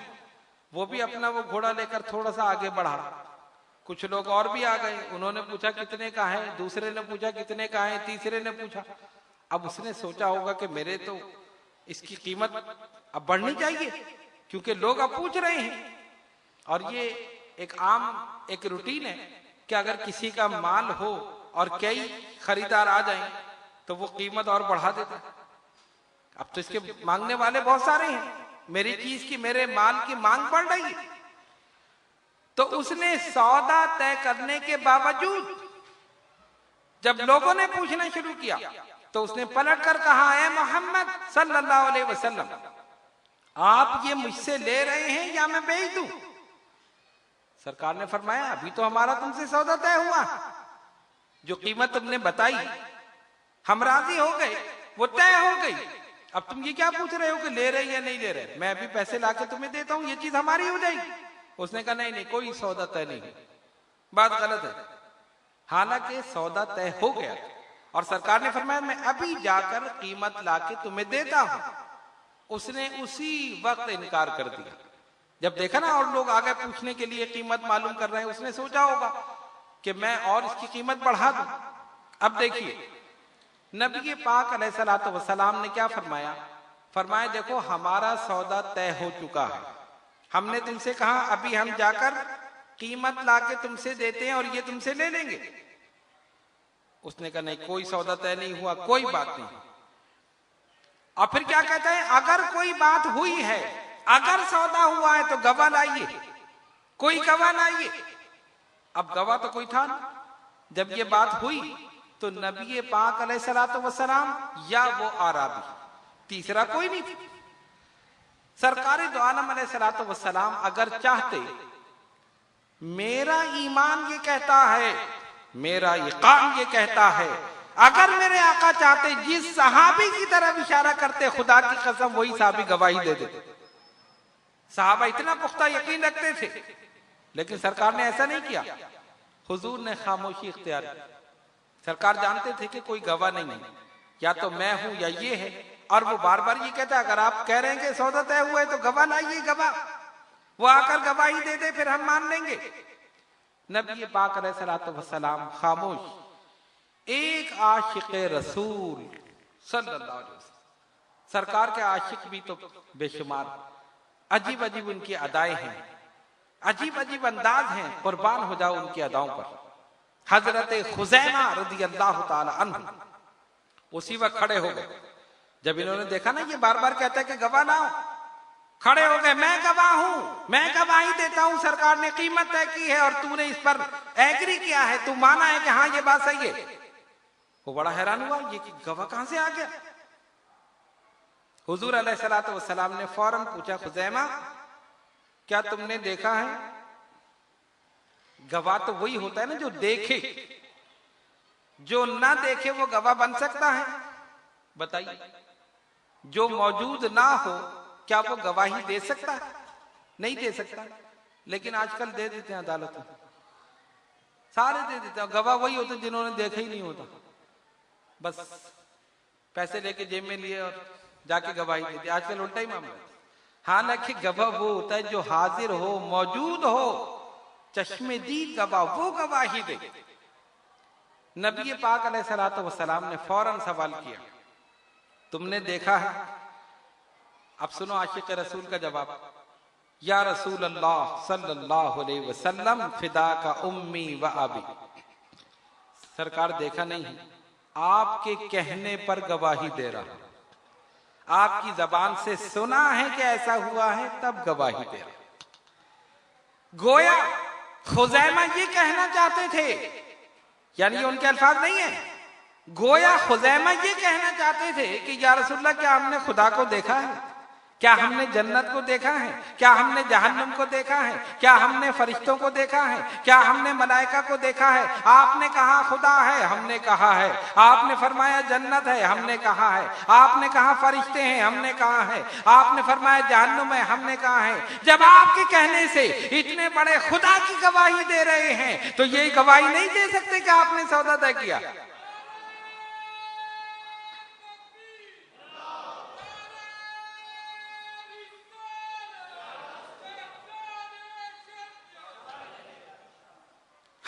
वो भी अपना वो घोड़ा लेकर थोड़ा सा आगे बढ़ा। कुछ लोग और भी आ गए, उन्होंने पूछा कितने का है, दूसरे ने पूछा कितने का है, तीसरे ने पूछा। अब उसने सोचा होगा कि मेरे तो इसकी कीमत अब बढ़नी चाहिए, क्योंकि लोग अब पूछ रहे हैं। और ये एक रूटीन है कि अगर किसी का माल हो और कई खरीदार आ जाएं तो वो कीमत और बढ़ा देता है। अब तो इसके मांगने वाले बहुत सारे हैं, मेरी चीज की, मेरे माल की मांग बढ़ रही है। तो उसने सौदा तय करने के बावजूद जब लोगों ने पूछना शुरू किया तो उसने पलट कर कहा, ऐ मोहम्मद सल्लल्लाहु अलैहि वसल्लम, आप ये मुझसे ले रहे हैं या मैं बेच दूं? सरकार ने फरमाया, अभी तो हमारा तुमसे सौदा तय हुआ, जो कीमत तुमने बताई हम राजी हो गए, वो तय हो गई। अब तुम ये क्या पूछ रहे हो कि ले रहे या नहीं ले रहे? मैं अभी पैसे लाके तुम्हें देता हूं, ये चीज हमारी हो जाएगी। उसने कहा, नहीं, कोई सौदा तय नहीं, बात गलत है। हालांकि सौदा तय हो गया और सरकार ने फरमाया, मैं अभी जाकर कीमत लाके तुम्हें देता हूं। उसने उसी वक्त इनकार कर दिया। जब देखा ना और लोग आगे पूछने के लिए कीमत मालूम कर रहे हैं, उसने सोचा होगा कि मैं और इसकी कीमत बढ़ा दूं। अब देखिए, नबी पाक अलैहिस्सलातु वस्सलाम ने क्या फरमाया? फरमाया, देखो हमारा सौदा तय हो चुका है, हमने तुमसे कहा अभी हम जाकर कीमत लाके तुमसे देते हैं और ये तुमसे ले लेंगे। उसने कहा, नहीं, कोई सौदा तय नहीं हुआ, कोई बात नहीं। और फिर क्या कहता है, अगर कोई बात हुई है, अगर सौदा हुआ है तो गवाह लाइए, कोई गवाह लाइए। अब गवाह तो कोई था ना। जब ये बात हुई तो नबी पाक अलैहिस्सलातु वस्सलाम या वो आराबी, तीसरा कोई नहीं। सरकार दो आलम अलैहिस्सलातु वस्सलाम अगर चाहते, मेरा ईमान ये कहता है, मेरा इकाम ये कहता है, अगर मेरे आका चाहते जिस सहाबी की तरफ इशारा करते, खुदा की कसम वही सहाबी गवाही दे देते। सहाबा इतना पुख्ता यकीन रखते थे, लेकिन सरकार ने ऐसा नहीं किया। हुजूर ने खामोशी इख्तियार की। सरकार जानते थे कि कोई गवाह नहीं है, या तो मैं हूं या ये है। और वो बार बार ये कहता, अगर आप कह रहे हैं कि सौदा तय हुआ है तो गवाह लाइए, गवाह, वो आकर गवाही दे दे, फिर हम मान लेंगे। नबी पाक अलैहिस्सलातु वस्सलाम खामोश। एक आशिक रसूल सल्लल्लाहु अलैहि वसल्लम, सरकार के आशिक भी तो बेशुमार, अजीब अजीब उनकी अदाएं हैं, अजीब अजीब अंदाज हैं, कुर्बान हो जाओ उनकी अदाओं पर। हजरत खुजैमा रदियल्लाहु ताला अन्हु उसी वक्त खड़े हो गए। जब इन्होंने देखा ना ये बार बार कहता है कि गवाह लाओ, खड़े हो गए, मैं गवाह हूं, मैं गवाही देता हूं, सरकार ने कीमत तय की है और तूने इस पर एग्री किया है, तू माना है कि हाँ ये बात सही है। वो बड़ा हैरान हुआ, ये कि गवाह कहां से आ गया? हुजूर अलैहिस्सलातु वस्सलाम ने फौरन पूछा, खुजैमा क्या तुमने देखा है? गवाह तो वही होता है ना जो देखे, जो ना देखे वो गवाह बन सकता है? बताइए, जो मौजूद ना हो क्या वो गवाही दे सकता है? नहीं दे सकता। लेकिन आजकल दे देते हैं अदालत में, सारे दे देते हैं। गवाह वही होते जिन्होंने देखा ही नहीं होता, बस पैसे लेके जेब में लिए और जाके गवाही दे दी। आजकल उल्टा ही मामला है। हालांकि गवाह वो होता है जो हाजिर हो, मौजूद हो, चश्मेदीद गवाह, वो गवाही दे। नबी पाक अलैहिस्सलातु वस्सलाम ने फौरन सवाल किया, तुमने देखा है? अब सुनो आशिक रसूल का जवाब, या रसूल अल्लाह सल्लल्लाहु अलैहि वसल्लम फिदा का उम्मी व अबी। सरकार देखा नहीं है, आपके कहने पर गवाही दे रहा, आपकी जबान से सुना है कि ऐसा हुआ है तब गवाही दे रहा। गोया खुजैमा ये कहना चाहते थे, यानी ये उनके अल्फाज नहीं है, गोया खुजैमा ये कहना चाहते थे कि या रसूलल्लाह क्या हमने खुदा को देखा है? क्या हमने जन्नत को देखा है? क्या हमने जहन्नम को देखा है? क्या हमने फरिश्तों को देखा है? क्या हमने मलाइका को देखा है? आपने कहा खुदा है, हमने कहा है। आपने फरमाया जन्नत है, हमने कहा है। आपने कहा फरिश्ते हैं, हमने कहा है। आपने फरमाया जहन्नुम है, हमने कहा है। जब आपके कहने से इतने बड़े खुदा की गवाही दे रहे हैं तो ये गवाही नहीं दे सकते कि आपने सौदा तय किया।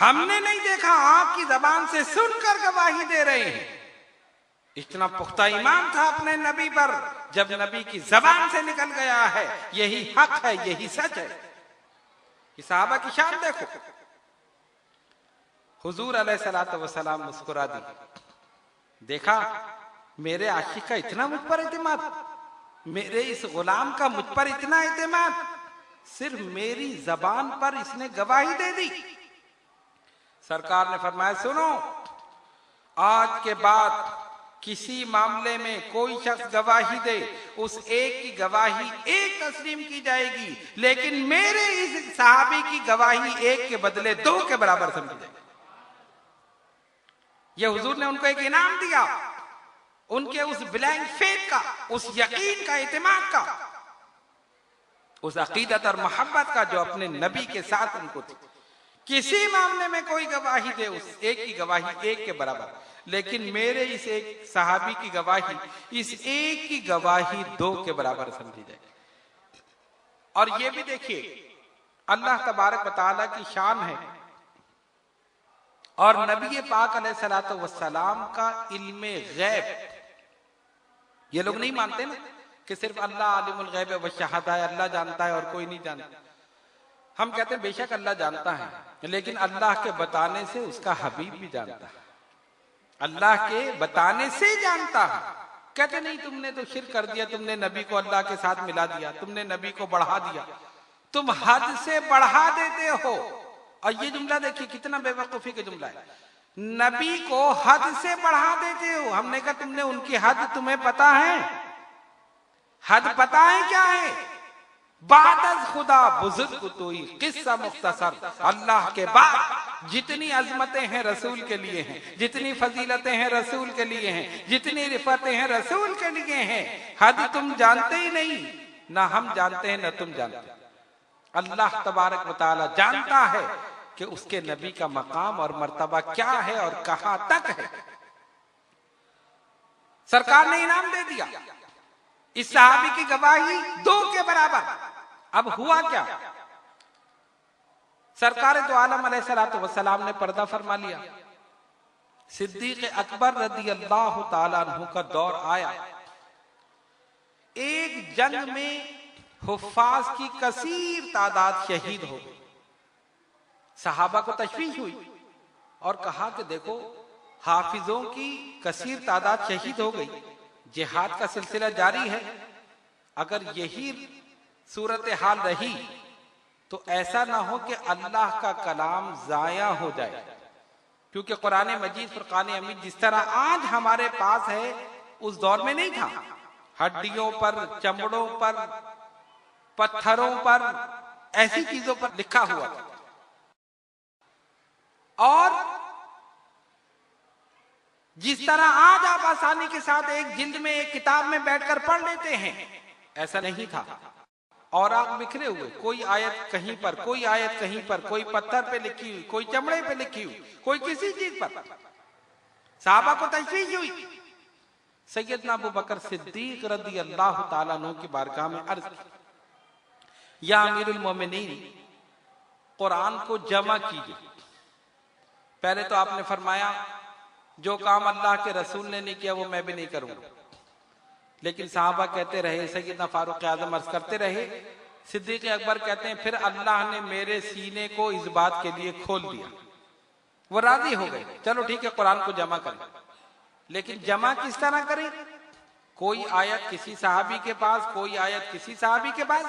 हमने नहीं देखा, आपकी जबान से सुनकर गवाही दे रहे हैं। इतना पुख्ता ईमान था अपने नबी पर, जब नबी की जबान से निकल गया है यही हक है, यही सच है। कि सहाबा की शान देखो। हुजूर अलैहिस्सलातु वस्सलाम मुस्कुरा दी, देखा मेरे आशिक का इतना मुझ पर एतमाद, मेरे इस गुलाम का मुझ पर इतना एतमाद, सिर्फ मेरी जबान पर इसने गवाही दे दी। सरकार ने फरमाया, सुनो, आज के बाद किसी मामले में कोई शख्स गवाही दे, उस एक की गवाही एक तस्लीम की जाएगी, लेकिन मेरे इस सहाबी की गवाही एक के बदले दो के बराबर समझी जाएगी। ये हुजूर ने उनको एक इनाम दिया, उनके उस ब्लैंक फेथ का, उस यकीन का, इत्मीनान का, उस अकीदत और मोहब्बत का जो अपने नबी के साथ उनको थी। किसी मामले में कोई गवाही दे, उस एक की गवाही एक के बराबर, लेकिन मेरे इस एक सहाबी की गवाही इस एक की गवाही दो के बराबर समझी जाएगी। और ये भी देखिए, अल्लाह तबारक व तआला की शान है और नबी पाक अलैहिस्सलातु वस्सलाम का इल्मे गैब, ये लोग नहीं मानते ना कि सिर्फ अल्लाह आलिमुल गैब व शहादा है, अल्लाह जानता है और कोई नहीं जानता। हम कहते हैं बेशक अल्लाह जानता है, लेकिन अल्लाह के बताने से उसका हबीब भी जानता है, अल्लाह के बताने से जानता है। कहते नहीं तुमने तो शिर्क कर दिया, तुमने नबी को अल्लाह के साथ मिला दिया, तुमने नबी को बढ़ा दिया, तुम हद से बढ़ा देते हो। और ये जुमला देखिए कितना बेवकूफी का जुमला है, नबी को हद से बढ़ा देते हो। हमने कहा तुमने उनकी हद तुम्हें पता है? हद पता है क्या है? बादल खुदा बुजुर्ग तोई किस्सा मुख्तसर, अल्लाह के बाद जितनी अजमतें हैं रसूल के लिए हैं, जितनी फजीलतें हैं रसूल के लिए हैं, जितनी रिफतें हैं रसूल के लिए हैं, हद तुम जानते ही नहीं, ना हम जानते हैं ना तुम जानते। अल्लाह तबारक व तआला जानता है कि उसके नबी का मकाम और मर्तबा क्या है और कहां तक है। सरकार ने इनाम दे दिया, इस सहाबी की गवाही दो के बराबर। अब हुआ क्या? सरकार दो आलम अलैहिस्सलातु वस्सलाम ने पर्दा फरमा लिया। सिद्दीक अकबर रदियल्लाहु ताला अन्हु का दौर आया। एक जंग में हुफ्फाज की कसीर तादाद शहीद हो गई। सहाबा को तशवीश हुई और कहा कि देखो हाफिजों की कसीर तादाद शहीद हो गई, जिहाद का सिलसिला जारी है, अगर यही सूरत हाल रही तो ऐसा ना हो कि अल्लाह का कलाम जाया हो जाए, क्योंकि कुरान मजीद फुरकान हमीद जिस तरह आज हमारे पास है उस दौर में नहीं था। हड्डियों पर, चमड़ों पर, पत्थरों पर, ऐसी चीजों पर लिखा हुआ था। और जिस तरह आज आप आसानी के साथ एक जिल्द में, एक किताब में बैठकर पढ़ लेते हैं, ऐसा नहीं था। और आप बिखरे हुए, कोई आयत कहीं पर, कोई आयत कहीं पर, कोई पत्थर पे लिखी हुई, कोई चमड़े पे लिखी हुई, कोई किसी चीज पर। साहबा को तशवीश हुई। सैयदना अबू बकर सिद्दीक रदियल्लाहु ताला अन्हु की बारगाह में अर्ज की, या अमीरुल मोमिनीन, कुरान को जमा कीजिए। पहले तो आपने फरमाया जो काम अल्लाह के रसूल ने नहीं किया वो मैं भी नहीं करूंगा, लेकिन साहबा कहते रहे, सैयदना फारूक आजम अर्ज करते रहे, सिद्दीक अकबर कहते हैं फिर अल्लाह ने मेरे सीने को इस बात के लिए खोल दिया, वो राजी हो गए, चलो ठीक है कुरान को जमा करें। लेकिन जमा किस तरह करें? कोई आयत किसी सहाबी के पास, कोई आयत किसी सहाबी के पास,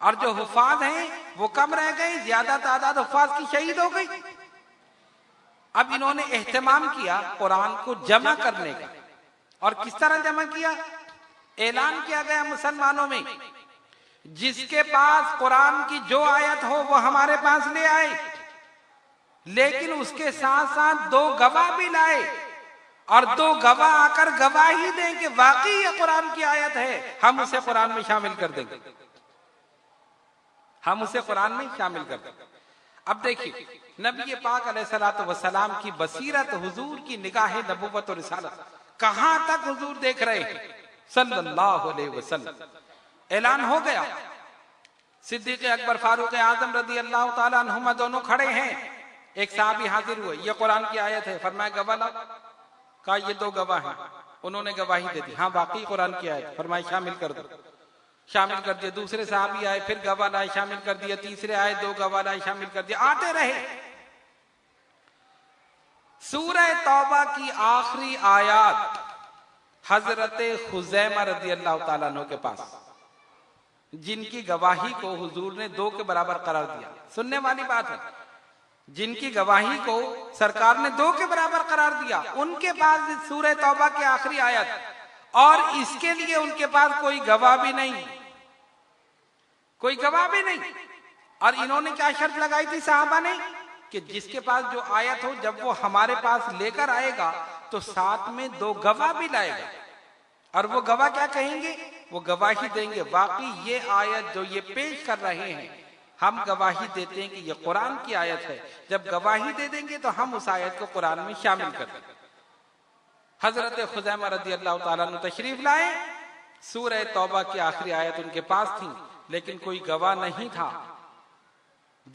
और जो हुफ्फाज हैं वो कम रह गए, ज्यादा तादाद हुफ्फाज की शहीद हो गई। अब इन्होंने एहतमाम किया कुरान को जमा करने का। और किस तरह जमा किया? ऐलान किया गया मुसलमानों में, जिसके पास कुरान की जो आयत हो वो हमारे पास ले आए, लेकिन उसके साथ साथ दो गवाह भी लाए, और दो गवाह आकर गवाही दें कि वाकई ये कुरान की आयत है, हम उसे कुरान में शामिल कर देंगे, हम उसे कुरान में शामिल कर देंगे। अब देखिए नबी पाक अलैहिस्सलातु वस्सलाम की बसीरत, हुजूर की निगाह नबुव्वत और रिसालत, कहां तक हुजूर देख रहे हैं सल्लल्लाहु अलैहि वसल्लम। ऐलान हो गया, सिद्दीक अकबर फारूक आजम रदी अल्लाह ताला अन्हुमा दोनों खड़े हैं। एक साहबी हाजिर हुए, ये कुरान की आयत है, फरमाया गवाह लाओ। कहा ये दो गवाह हैं, उन्होंने गवाही दे दी, हाँ वाकई कुरान की आयत। फरमाया शामिल कर दो, शामिल कर दिया। दूसरे साहबी आए, फिर गवाह लाए, शामिल कर दिया। तीसरे आए, दो गवाह लाए, शामिल कर दिया। आते रहे। सूरह तौबा की आखिरी आयत हजरत खुजैमा रजी अल्लाह ताला अन्हु के पास, जिनकी गवाही को हुजूर ने दो के बराबर करार दिया। सुनने वाली बात है, जिनकी गवाही को सरकार ने दो के बराबर करार दिया, उनके पास सूरह तौबा की आखिरी आयत, और इसके लिए उनके पास कोई गवाह भी नहीं, कोई गवाह भी नहीं। और इन्होंने क्या शर्त लगाई थी साहबा ने, कि जिसके पास जो आयत हो, जब वो हमारे पास लेकर आएगा तो साथ में दो गवाह भी लाएगा। और वो गवाह क्या कहेंगे? वो गवाही देंगे, वाकई ये आयत जो ये पेश कर रहे हैं, हम गवाही देते हैं कि ये कुरान की आयत है। जब गवाही दे देंगे तो हम उस आयत को कुरान में शामिल कर देंगे। हजरत खुजैमा रदी अल्लाह ताला अन्हु तशरीफ लाए। सूरह तौबा की आखिरी आयत उनके पास थी, लेकिन कोई गवाह नहीं था।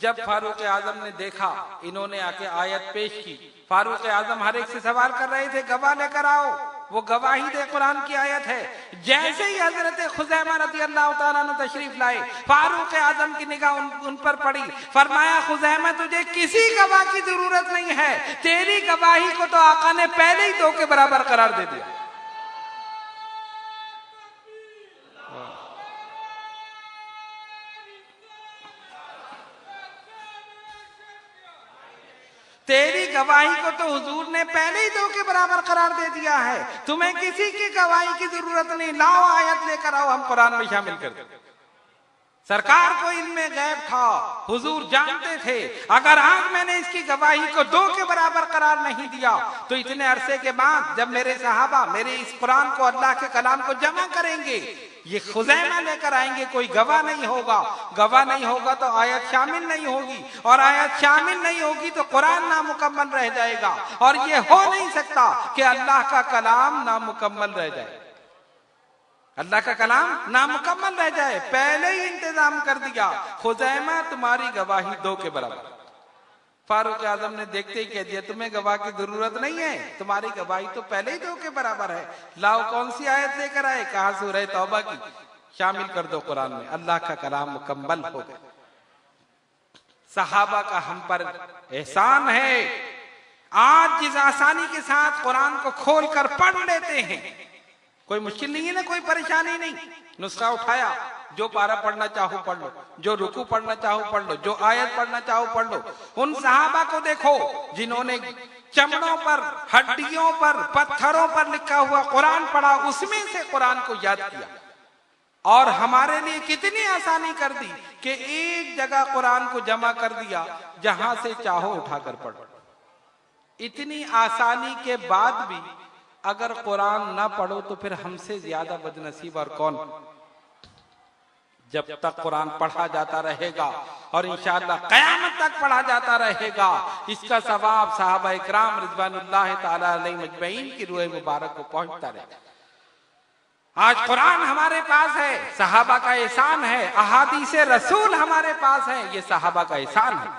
जब फारूक आजम ने देखा, इन्होंने आके आयत पेश की, फारूक आजम हर एक से सवाल कर रहे थे, गवाह लेकर आओ, वो गवाही दे, कुरान की आयत है। जैसे ही हजरत खुजैमा रज़ी अल्लाह ताला अन्हु तशरीफ लाए, फारूक आजम की निगाह उन पर पड़ी। फरमाया, खुजैमा तुझे किसी गवाह की जरूरत नहीं है, तेरी गवाही को तो आका ने पहले ही दो के बराबर करार दे दिया। तेरी गवाही को तो हुजूर ने पहले ही दो के बराबर करार दे दिया है, तुम्हें किसी की गवाही की जरूरत नहीं, लाओ आयत लेकर आओ, हम कुरान में शामिल कर दें। सरकार को इनमें गैब था, हुजूर जानते थे, अगर आज मैंने इसकी गवाही को दो के बराबर करार नहीं दिया तो इतने अरसे के बाद जब मेरे सहाबा मेरे इस कुरान को, अल्लाह के कलाम को जमा करेंगे, ये खुजैमा लेकर आएंगे, कोई गवाह नहीं होगा। गवाह नहीं होगा तो आयत शामिल नहीं होगी, और आयत शामिल नहीं होगी तो कुरान नामुकम्मल रह जाएगा। और ये हो नहीं सकता कि अल्लाह का कलाम नामुकम्मल रह जाए, अल्लाह का कलाम नामुकम्मल रह जाए। पहले ही इंतजाम कर दिया, खुजैमा तुम्हारी गवाही दो के बराबर। फारूक आजम ने देखते ही कह दिया, तुम्हें गवाह की जरूरत नहीं है, तुम्हारी गवाही तो पहले ही दो के बराबर है। लाओ, कौन सी आयत लेकर आए? कहा सूरह तौबा की, शामिल कर दो कुरान में, अल्लाह का कलाम मुकम्मल हो गया। सहाबा का हम पर एहसान है, आज जिस आसानी के साथ कुरान को खोल कर पढ़ लेते हैं, कोई मुश्किल नहीं है ना, कोई परेशानी नहीं। नुस्खा उठाया, जो पारा पढ़ना चाहो पढ़ लो, जो रुकू पढ़ना चाहो पढ़ लो, जो आयत पढ़ना चाहो पढ़ लो। उन सहाबा को देखो जिन्होंने चमड़ों पर, हड्डियों पर, पत्थरों पर लिखा हुआ कुरान पढ़ा, उसमें से कुरान को याद किया। और हमारे लिए कितनी आसानी कर दी कि एक जगह कुरान को जमा कर दिया, जहां से चाहो उठाकर पढ़ो। इतनी आसानी के बाद भी अगर कुरान ना पढ़ो तो फिर हमसे ज्यादा बदनसीब और कौन। जब तक कुरान पढ़ा जाता रहेगा और इंशाअल्लाह क़यामत तक पढ़ा जाता रहेगा, इसका सवाब सहाबा इकराम रिज़वानुल्लाह ताला अलैहिम अजमईन की रूह मुबारक को पहुंचता रहेगा। आज कुरान हमारे पास है, सहाबा का एहसान है। अहादीसे रसूल हमारे पास है, ये सहाबा का एहसान है।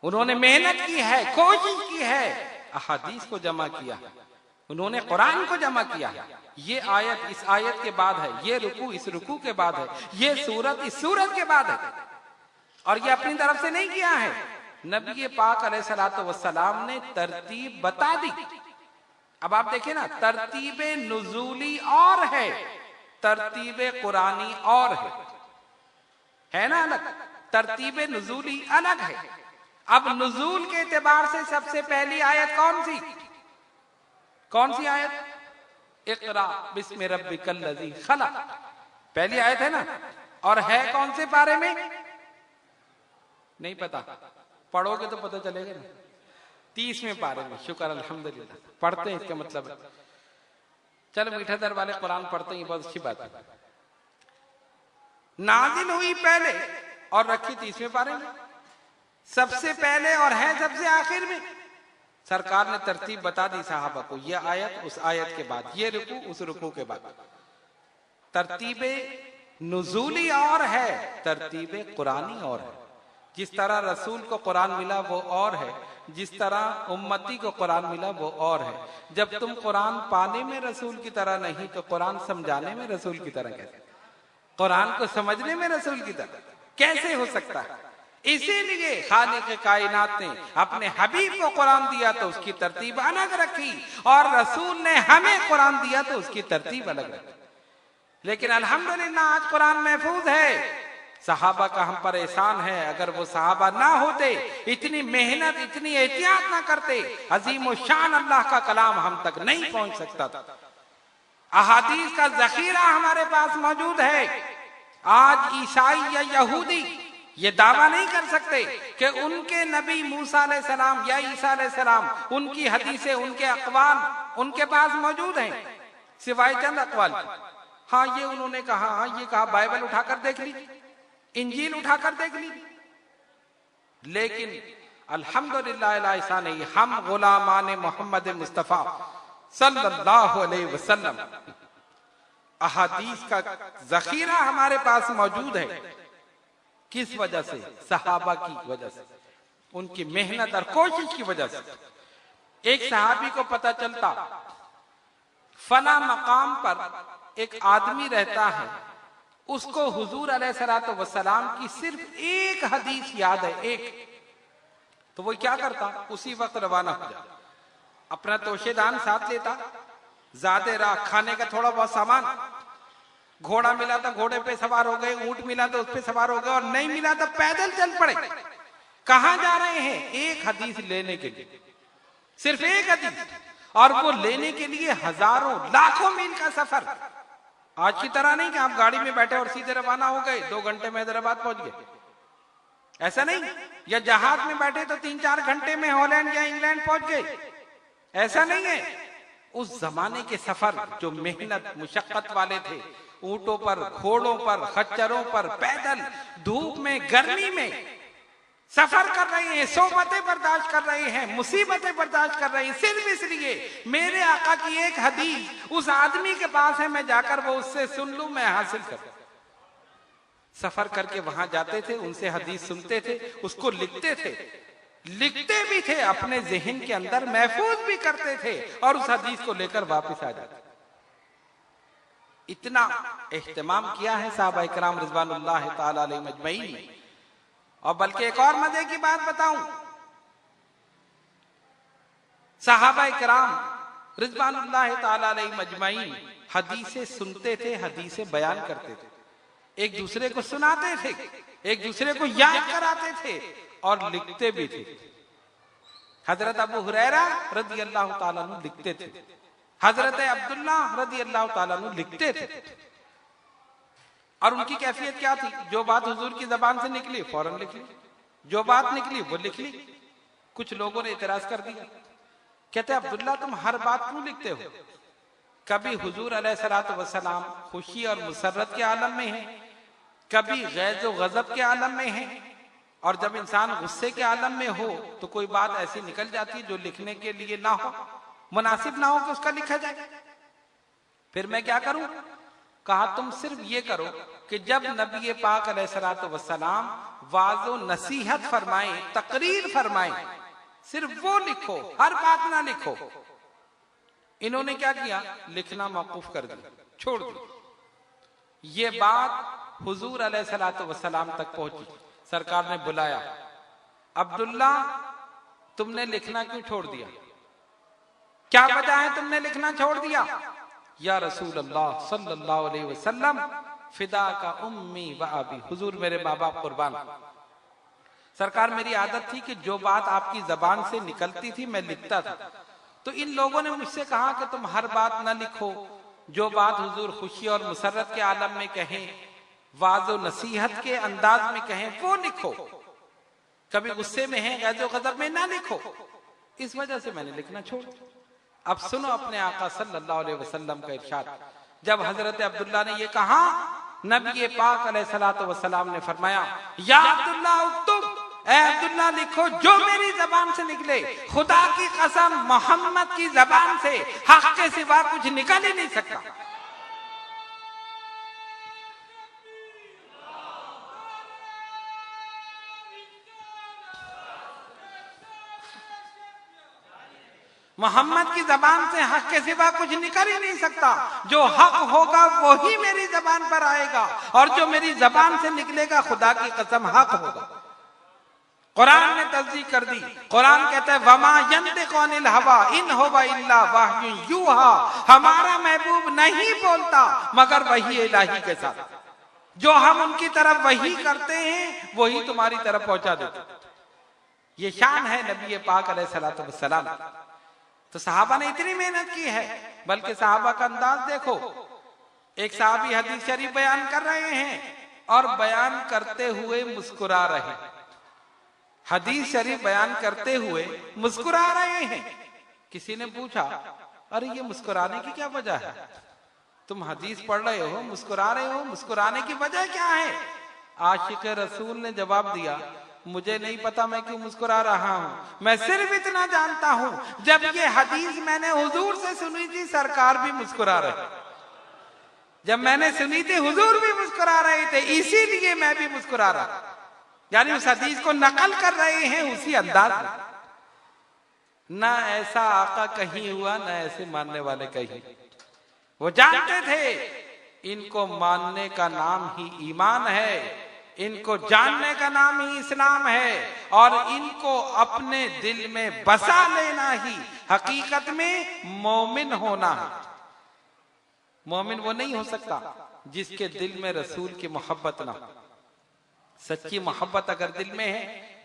उन्होंने मेहनत की है, कोशिश की है, अहादीस को जमा किया, उन्होंने कुरान को जमा किया। ये आयत इस आयत के बाद है, ये रुकू इस रुकू के बाद है, ये सूरत इस सूरत के बाद है। और ये अपनी तरफ से नहीं किया है, नबी पाक अलैहिस्सलातु वस्सलाम ने तरतीब बता दी। अब आप देखिए ना, तरतीबे नुज़ूली और है, तरतीबे कुरानी और है ना अलग, तरतीबे नुज़ूली अलग है। अब नुज़ूल के एतबार से सबसे पहली आयत कौन सी? कौन सी आयत? इक़रा बिस्मि रब्बिकल लज़ी खलक़, पहली आयत है ना। और है कौन से पारे में? नहीं पता, पढ़ोगे तो पता चलेगा ना। 30वें पारे में। शुक्र अल्हम्दुलिल्लाह, पढ़ते हैं, इसका मतलब है। चलो मीठा दर वाले कुरान पढ़ते हैं, बहुत अच्छी बात है। नाजिल हुई पहले और रखी 30वें पारे में, सबसे पहले और है सबसे आखिर में। सरकार ने तरतीब बता दी साहबा को, यह आयत उस आयत के बाद, ये रुकू उस रुकू के बाद। तरतीबे नुज़ूली और है, तरतीब कुरानी और है। जिस तरह रसूल को कुरान मिला वो और है, जिस तरह उम्मती को कुरान मिला वो और है। जब तुम कुरान पाने में रसूल की तरह नहीं तो कुरान समझाने में रसूल की तरह कैसे, कुरान को समझने में रसूल की तरह कैसे हो सकता है? इसीलिए खालिक कायनात ने अपने हबीब को कुरान दिया तो उसकी तरतीब अलग रखी, और रसूल ने हमें कुरान दिया तो उसकी तरतीब अलग रखी। लेकिन अल्हम्दुलिल्लाह आज कुरान महफूज है। सहाबा का हम पर एहसान है, अगर वो सहाबा ना होते, इतनी मेहनत इतनी एहतियात ना करते, अजीम शान अल्लाह का कलाम हम तक नहीं पहुंच सकता था। अहादीस का जखीरा हमारे पास मौजूद है। आज ईसाई या यहूदी ये दावा नहीं कर सकते कि उनके नबी मूसा अलैहिस्सलाम या ईसा अलैहिस्सलाम, उनकी हदीसें, उनके अक़वाल उनके पास मौजूद हैं, सिवाय चंद अक़वाल। हाँ ये उन्होंने कहा, हाँ ये कहा, बाइबल उठाकर देख ली, इंजील उठाकर देख ली। लेकिन अल्हम्दुलिल्लाह ऐसा नहीं, हम गुलामान मोहम्मद मुस्तफा सल्लल्लाहु अलैहि वसल्लम, अहादीस का जखीरा हमारे पास मौजूद है। किस वजह से? सहाबा की वजह से, उनकी मेहनत और कोशिश की वजह से। एक सहाबी को पता चलता फला मकाम पर एक आदमी रहता है, उसको हुजूर अलैहिस्सलातु वस्सलाम की सिर्फ एक हदीस याद है, एक। तो वो क्या करता? उसी वक्त रवाना हो जाता, अपना तोशेदान साथ लेता, ज़ादे राह, खाने का थोड़ा बहुत सामान, घोड़ा मिला तो घोड़े पे सवार हो गए, ऊंट मिला तो उस पे सवार हो गए, और नहीं मिला तो पैदल चल पड़े। कहां जा रहे हैं? एक हदीस लेने के लिए, सिर्फ एक हदीस, और वो लेने के लिए हजारों लाखों मील का सफर। आज की तरह नहीं कि आप गाड़ी में बैठे और सीधे रवाना हो गए, 2 घंटे में हैदराबाद पहुंच गए, ऐसा नहीं। या जहाज में बैठे तो 3-4 घंटे में हॉलैंड या इंग्लैंड पहुंच गए, ऐसा नहीं है। उस जमाने के सफर जो मेहनत मुशक्कत वाले थे, ऊंटों पर, घोड़ों पर, खच्चरों पर, पैदल, धूप में, गर्मी में सफर कर रहे हैं, सोबतें बर्दाश्त कर रहे हैं, मुसीबतें बर्दाश्त कर रहे हैं, सिर्फ इसलिए मेरे आका की एक हदीस उस आदमी के पास है, मैं जाकर वो उससे सुन लूं, मैं हासिल कर। सफर करके वहां जाते थे, उनसे हदीस सुनते थे, उसको लिखते थे, लिखते भी थे, अपने जहन के अंदर महफूज भी करते थे, और उस हदीस को लेकर वापस आ जाते। इतना एहतमाम किया है साहबा इकराम रिज़वानुल्लाह ताला अलैहिम अजमईन ने। और बल्कि एक और मजे की बात बताऊं, सहाबा इकराम रिज़वानुल्लाह ताला अलैहिम अजमईन हदीसें सुनते थे, हदीसें बयान करते थे, एक दूसरे को सुनाते थे, एक दूसरे को याद कराते थे, और लिखते भी थे। हजरत अबू हुरैरा रज़ियल्लाहु ताला अन्हु लिखते थे, हजरत अब्दुल्ला रज़ियल्लाहु ताला अन्हु लिखते थे। और उनकी कैफियत क्या थी? जो बात हुजूर की जबान से निकली फौरन लिख ली, जो बात निकली वो लिख ली। कुछ लोगों ने इतराज कर दिया, कहते अब्दुल्ला तुम हर बात क्यों लिखते हो? कभी हुजूर अलैहिस्सलातु वस्सलाम खुशी और मुसर्रत के आलम में है, कभी गैज़ व गज़ब के आलम में है, और जब इंसान गुस्से के आलम में हो तो कोई बात ऐसी निकल जाती है जो लिखने के लिए ना हो, मुनासिब ना हो कि उसका लिखा जाए। फिर मैं क्या करूं? कहा तुम सिर्फ ये करो कि जब नबी पाक अलैहिस्सलातु वस्सलाम वाज़ो नसीहत फरमाए, तकरीर फरमाए, सिर्फ वो लिखो, हर बात ना लिखो। इन्होंने क्या किया? लिखना मौकूफ कर दिया, छोड़ दिया। ये बात हुजूर अलैहिस्सलातु वस्सलाम तक पहुंची, सरकार ने बुलाया, अब्दुल्ला तुमने लिखना क्यों छोड़ दिया? क्या वजह है तुमने लिखना छोड़ दिया? या रसूल अल्लाह सल्लल्लाहु अलैहि वसल्लम फिदा का उम्मी व अबी, हुजूर मेरे माँ बाप कुर्बान। सरकार मेरी आदत थी कि जो बात आपकी जबान से निकलती थी मैं लिखता था, तो इन लोगों ने मुझसे कहा कि तुम हर बात न लिखो, जो बात हुजूर खुशी और मुसर्रत के आलम में कहें, वाज़ो नसीहत के अंदाज में कहें, वो लिखो, कभी गुस्से में है, गैज़ो गज़ब में ना लिखो। इस वजह से मैंने लिखना छोड़ दिया। अब सुनो अपने आका सल्लल्लाहु अलैहि वसल्लम का इरशाद। जब हजरत अब्दुल्ला ने ये कहा, नबी पाक अलैहिस्सलातु वस्सलाम ने फरमाया, या अब्दुल्ला उक्तुब, ए अब्दुल्ला लिखो जो मेरी जबान से निकले। खुदा की कसम मोहम्मद की जबान से हक के सिवा कुछ निकल ही नहीं सकता। मोहम्मद की जबान से हक के सिवा कुछ निकल ही नहीं सकता। जो हक होगा वही मेरी जबान पर आएगा, और जो मेरी जबान से निकलेगा खुदा की कसम हक होगा। कुरान ने तस्दीक कर दी। कुरान कहता है वमा यंतिकु अनिल हवा इन हुवा इल्ला वह्युन यूहा। हमारा महबूब नहीं बोलता मगर वही इलाही के साथ। जो हम उनकी तरफ वही करते हैं वही तुम्हारी तरफ पहुंचा देते। ये शान है नबी पाक अलैहिस्सलातु वस्सलाम। तो सहाबा ने इतनी मेहनत की है, बल्कि सहाबा का अंदाज देखो। एक सहाबी हदीस शरीफ बयान कर रहे हैं और बयान करते हुए मुस्कुरा रहे हैं। हदीस शरीफ बयान करते हुए मुस्कुरा रहे हैं। किसी ने पूछा, अरे ये मुस्कुराने की क्या वजह है? तुम हदीस पढ़ रहे हो, मुस्कुरा रहे हो, मुस्कुराने की वजह क्या है? आशिक रसूल ने जवाब दिया, मुझे नहीं पता मैं क्यों मुस्कुरा रहा हूं। मैं सिर्फ इतना जानता हूं, जब ये हदीस मैंने हुजूर से सुनी थी सरकार भी मुस्कुरा रहे। जब मैंने सुनी थी हुजूर भी मुस्कुरा रहे थे, इसीलिए मैं भी मुस्कुरा रहा। यानी उस हदीस को नकल कर रहे हैं उसी अंदाज में। ना ऐसा आका कहीं हुआ, ना ऐसे मानने वाले कहीं। वो जानते थे इनको मानने का नाम ही ईमान है, इनको जानने का नाम ही इस्लाम है, और इनको अपने दिल में बसा लेना ही हकीकत में मोमिन होना है। मोमिन वो नहीं हो सकता जिसके दिल में रसूल की मोहब्बत ना हो। सच्ची मोहब्बत अगर दिल में है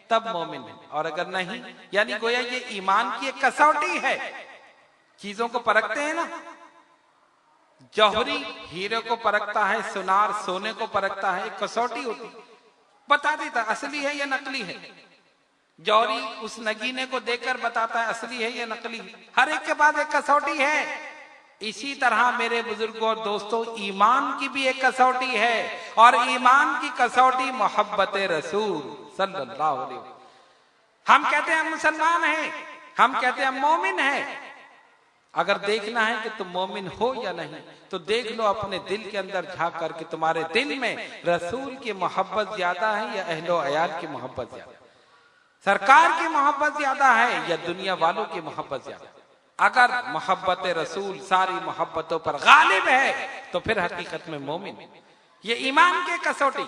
तब मोमिन है, और अगर नहीं, यानी गोया ये ईमान की एक कसौटी है। चीजों को परखते हैं ना, जौहरी हीरे को परखता है, सुनार सोने को परखता है, एक कसौटी होती, बता देता असली है या नकली है। जौहरी उस नगीने को देखकर बताता है असली है या नकली है। हर एक के पास एक कसौटी है। इसी तरह मेरे बुजुर्गों और दोस्तों, ईमान की भी एक कसौटी है, और ईमान की कसौटी मोहब्बत रसूल सल्लल्लाहु अलैहि वसल्लम। हम कहते हैं हम मुसलमान हैं, हम कहते हैं हम मोमिन हैं। अगर देखना है कि तुम मोमिन हो या नहीं, तो देख लो अपने दिल के अंदर झांक करके, तुम्हारे दिल में रसूल की मोहब्बत ज्यादा है या अहलो अयाल की मोहब्बत ज्यादा, सरकार की मोहब्बत ज्यादा है या दुनिया वालों की मोहब्बत ज्यादा। अगर मोहब्बत रसूल सारी मोहब्बतों पर गालिब है तो फिर हकीकत में मोमिन। ये ईमान के कसौटी।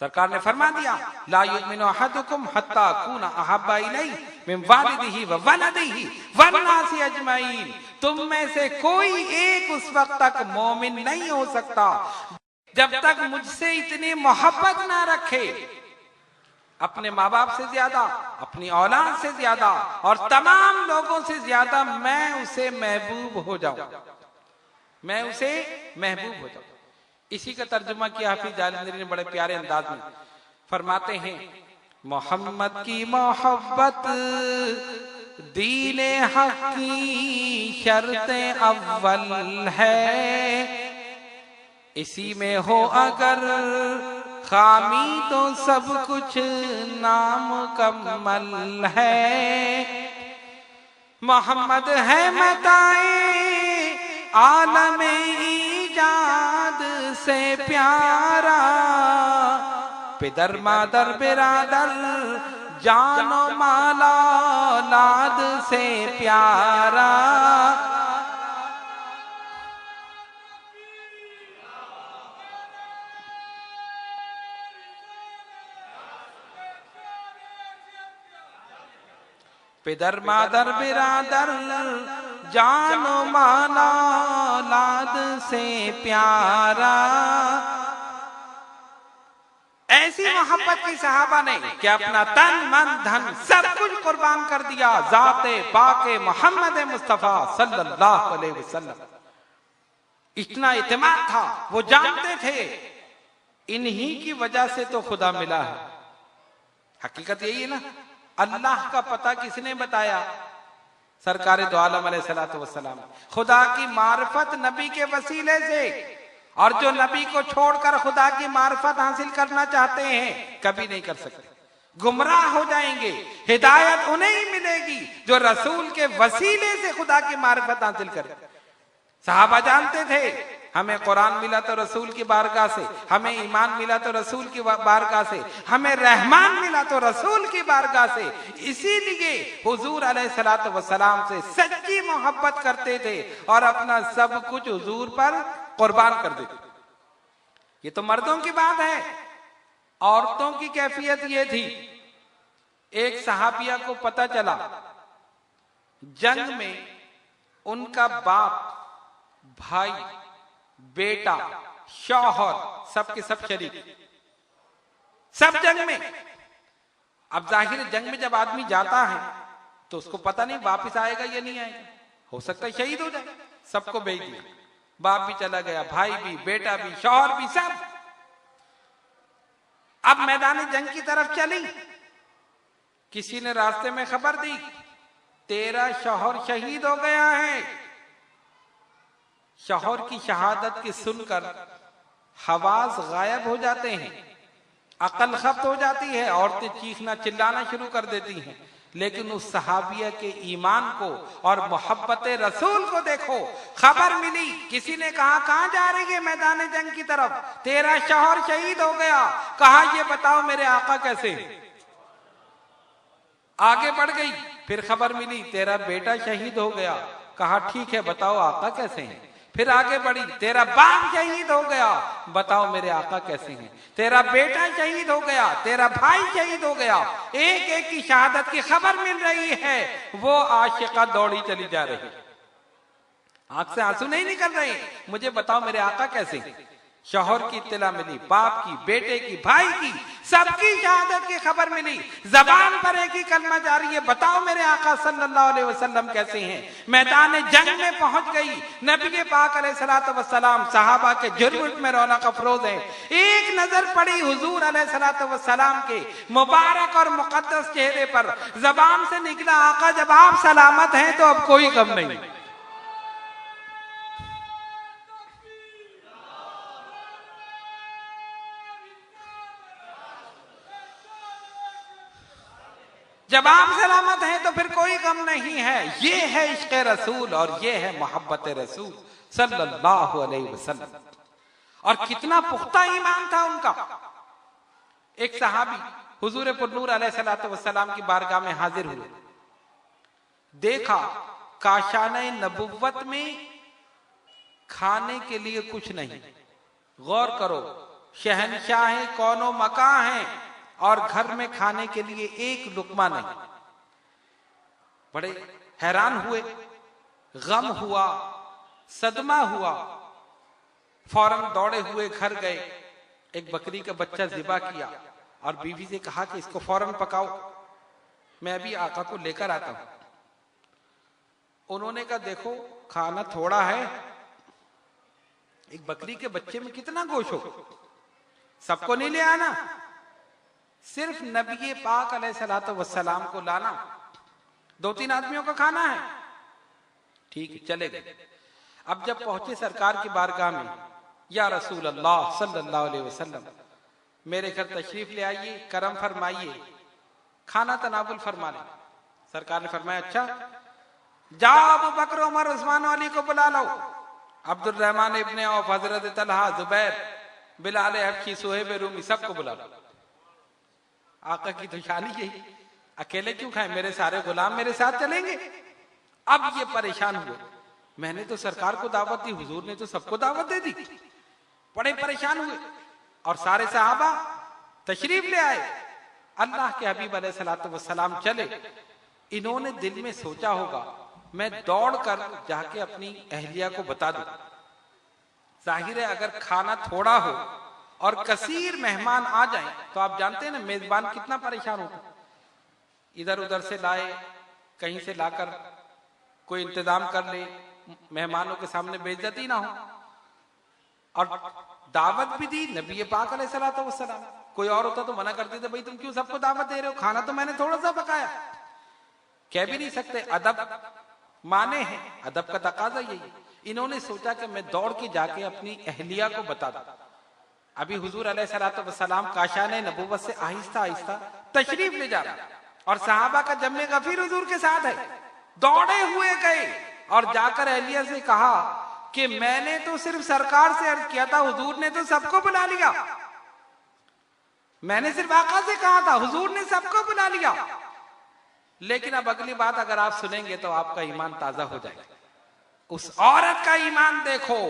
सरकार ने फरमा दिया, ला युमिनु अहदुकुम हत्ता अकूना अहब्बा इलैहि मिन वालिदिही व वलदिही वन्नासि अजमईन। तुम में से कोई एक उस वक्त तक मोमिन नहीं हो सकता जब तक मुझसे इतनी मोहब्बत ना रखे, अपने माँ बाप से ज्यादा, अपनी औलाद से ज्यादा, और तमाम लोगों से ज्यादा मैं उसे महबूब हो जाऊं, मैं उसे महबूब हो जाऊं। इसी का तर्जुमा किया हाफिज जालंधरी ने बड़े प्यारे अंदाज में। फरमाते हैं, मोहम्मद की मोहब्बत दीने हक की शर्ते अव्वल है, इसी में हो अगर खामी तो सब कुछ नामुकम्मल है। मोहम्मद है मताए आलम ईजाद से प्यारा, पिदर मादर बिरादर जानो माला औलाद से प्यारा। पिदर मादर बिरादर जानो माला औलाद से प्यारा। ऐसी मोहब्बत की सहाबा ने कि अपना तन मन धन सब कुछ कुर्बान कर दिया जाते पाके मोहम्मद मुस्तफा सल्लल्लाहु अलैहि वसल्लम। इतना इत्मीनान था, वो जानते थे इन्हीं की वजह से तो खुदा मिला है। हकीकत यही है ना। अल्लाह का पता किसने बताया? सरकार दो आलम अलैहिस्सलातु वस्सलाम। खुदा की मार्फत नबी के वसीले से, और जो नबी को छोड़कर खुदा की मार्फत हासिल करना चाहते हैं कभी नहीं कर सकते, गुमराह हो जाएंगे। हिदायत उन्हें ही मिलेगी जो रसूल के वसीले से खुदा की मार्फत हासिल करे। सहाबा जानते थे हमें कुरान मिला तो रसूल की बारगाह से, हमें ईमान मिला तो रसूल की बारगाह से, हमें रहमान मिला तो रसूल की बारगाह से। इसीलिए हुजूर अलैहिस्सलातु वस्सलाम से सच्ची मोहब्बत करते थे और अपना सब कुछ हुजूर पर कुर्बान कर देते। ये तो मर्दों की बात है। औरतों की कैफियत ये थी, एक सहाबिया को पता चला जंग में उनका बाप, भाई, बेटा, शौहर सबके सब शरीक, सब जंग में। अब जाहिर जंग में जब आदमी जाता है तो उसको पता नहीं वापस आएगा या नहीं आएगा, हो सकता है शहीद हो जाए। सबको भेज दिया, बाप भी चला गया, भाई भी, बेटा भी, शौहर भी, सब। अब मैदान जंग की तरफ चली, किसी ने रास्ते में खबर दी, तेरा शौहर शहीद हो गया है। शौहर की शहादत की सुनकर हवास गायब हो जाते हैं, अकल खप्त हो जाती है, औरतें चीखना चिल्लाना शुरू कर देती हैं। लेकिन उस सहाबिया के ईमान को और मोहब्बत रसूल को देखो। खबर मिली, किसी ने कहा कहां जा रही है मैदान जंग की तरफ, तेरा शौहर शहीद हो गया। कहा ये बताओ मेरे आका कैसे। आगे बढ़ गई, फिर खबर मिली तेरा बेटा शहीद हो गया। कहा ठीक है बताओ आका कैसे हैं। फिर आगे बढ़ी, तेरा बाप शहीद हो गया, बताओ मेरे आका कैसे हैं। तेरा बेटा शहीद हो गया, तेरा भाई शहीद हो गया। एक एक की शहादत की खबर मिल रही है। वो आशिका दौड़ी चली जा रही, आंख से आंसू नहीं निकल रहे, मुझे बताओ मेरे आका कैसे हैं। शौहर की इत्तला मिली, बाप की, बेटे की, भाई की, सबकी शहादत की खबर मिली। जबान पर एक ही कलमा जारी है, बताओ मेरे आका सल्लल्लाहु अलैहि वसल्लम कैसे हैं। मैदान जंग में पहुंच गई, नबी पाक अलैहिस्सलातु वस्सलाम सहाबा के जुर्म में रौनक अफरोज है। एक नजर पड़ी हुजूर अलैहिस्सलातु वस्सलाम के मुबारक और मुकद्दस चेहरे पर, जबान से निकला आका जब आप सलामत हैं तो अब कोई गम नहीं। जब आप सलामत हैं तो फिर कोई गम नहीं है। ये है इश्क़ रसूल और ये है मोहब्बत रसूल सल्लल्लाहु अलैहि वसल्लम। और कितना पुख्ता ईमान था उनका। एक सहाबी हुजूर पुरनूर अलैहिस्सलातु वस्सलाम की बारगाह में हाजिर हुए, देखा काशाने नबुव्वत में खाने के लिए कुछ नहीं। गौर करो, शहनशाह कौनो मकां है और घर में खाने के लिए एक लुकमा नहीं। बड़े हैरान हुए, गम हुआ, सदमा हुआ। फौरन दौड़े हुए घर गए, एक बकरी का बच्चा ज़िबा किया और बीवी से कहा कि इसको फौरन पकाओ, मैं अभी आका को लेकर आता हूं। उन्होंने कहा देखो खाना थोड़ा है, एक बकरी के बच्चे में कितना गोश्त हो, सबको नहीं ले आना, सिर्फ नबी पाक अलैहिस्सलातु वस्सलाम को लाना, 2-3 आदमियों का खाना है। ठीक है, चले गए। अब जब पहुंचे सरकार की बारगाह में, या रसूल अल्लाह सल्लल्लाहु अलैहि वसल्लम मेरे घर तशरीफ ले आइए, करम फरमाइए, खाना तनावुल फरमा लें। सरकार ने फरमाया अच्छा जाओ अबू बकर, उमर, उस्मान, अली को बुला लो, अब्दुल रहमान इब्ने औफ, हजरत तलहा, जुबैर, बिलाल हबशी, सुहैब रूमी, सबको बुला लो। आका की तो शान ही यही, अकेले क्यों खाएं, मेरे सारे गुलाम मेरे साथ चलेंगे। अब ये परेशान हुए, मैंने तो सरकार को दावत दी, हुजूर ने तो सबको दावत दे दी। बड़े परेशान हुए और सारे सहाबा तशरीफ ले आए। अल्लाह के हबीब अलैहिस्सलातु वस्सलाम चले। इन्होंने दिल में सोचा होगा मैं दौड़कर जाके अपनी अहलिया को बता दूं। जाहिर है अगर खाना थोड़ा हो और कसीर मेहमान आ जाएं तो आप जानते हैं ना मेजबान कितना परेशान होता, इधर उधर से लाए, कहीं से लाकर कोई इंतजाम कर ले, मेहमानों के सामने बेइज्जती ना हो। और दावत भी दी नबी पाक अलैहिस्सलातु वस्सलाम। कोई और होता तो मना कर देते, भाई तुम क्यों सबको दावत दे रहे हो, खाना तो मैंने थोड़ा सा पकाया। कह भी नहीं सकते, अदब माने हैं, अदब का तकाजा यही। इन्होंने सोचा कि मैं दौड़ के जाके अपनी अहलिया को बता दूं। अभी हुजूर अलैहिस्सलातु वस्सलाम काशाने नबुव्वत से आहिस्ता आहिस्ता तशरीफ ले जा रहा और सहाबा का जम्मे गफीर हुजूर के साथ है। दौड़े हुए गए और जाकर अहलिया से कहा कि मैंने तो सिर्फ सरकार से अर्ज किया था, हुजूर ने तो सबको बुला लिया। मैंने सिर्फ आका से कहा था, हुजूर ने सबको बुला लिया। लेकिन अब अगली बात अगर आप सुनेंगे तो आपका ईमान ताजा हो जाएगा। उस औरत का ईमान देखो,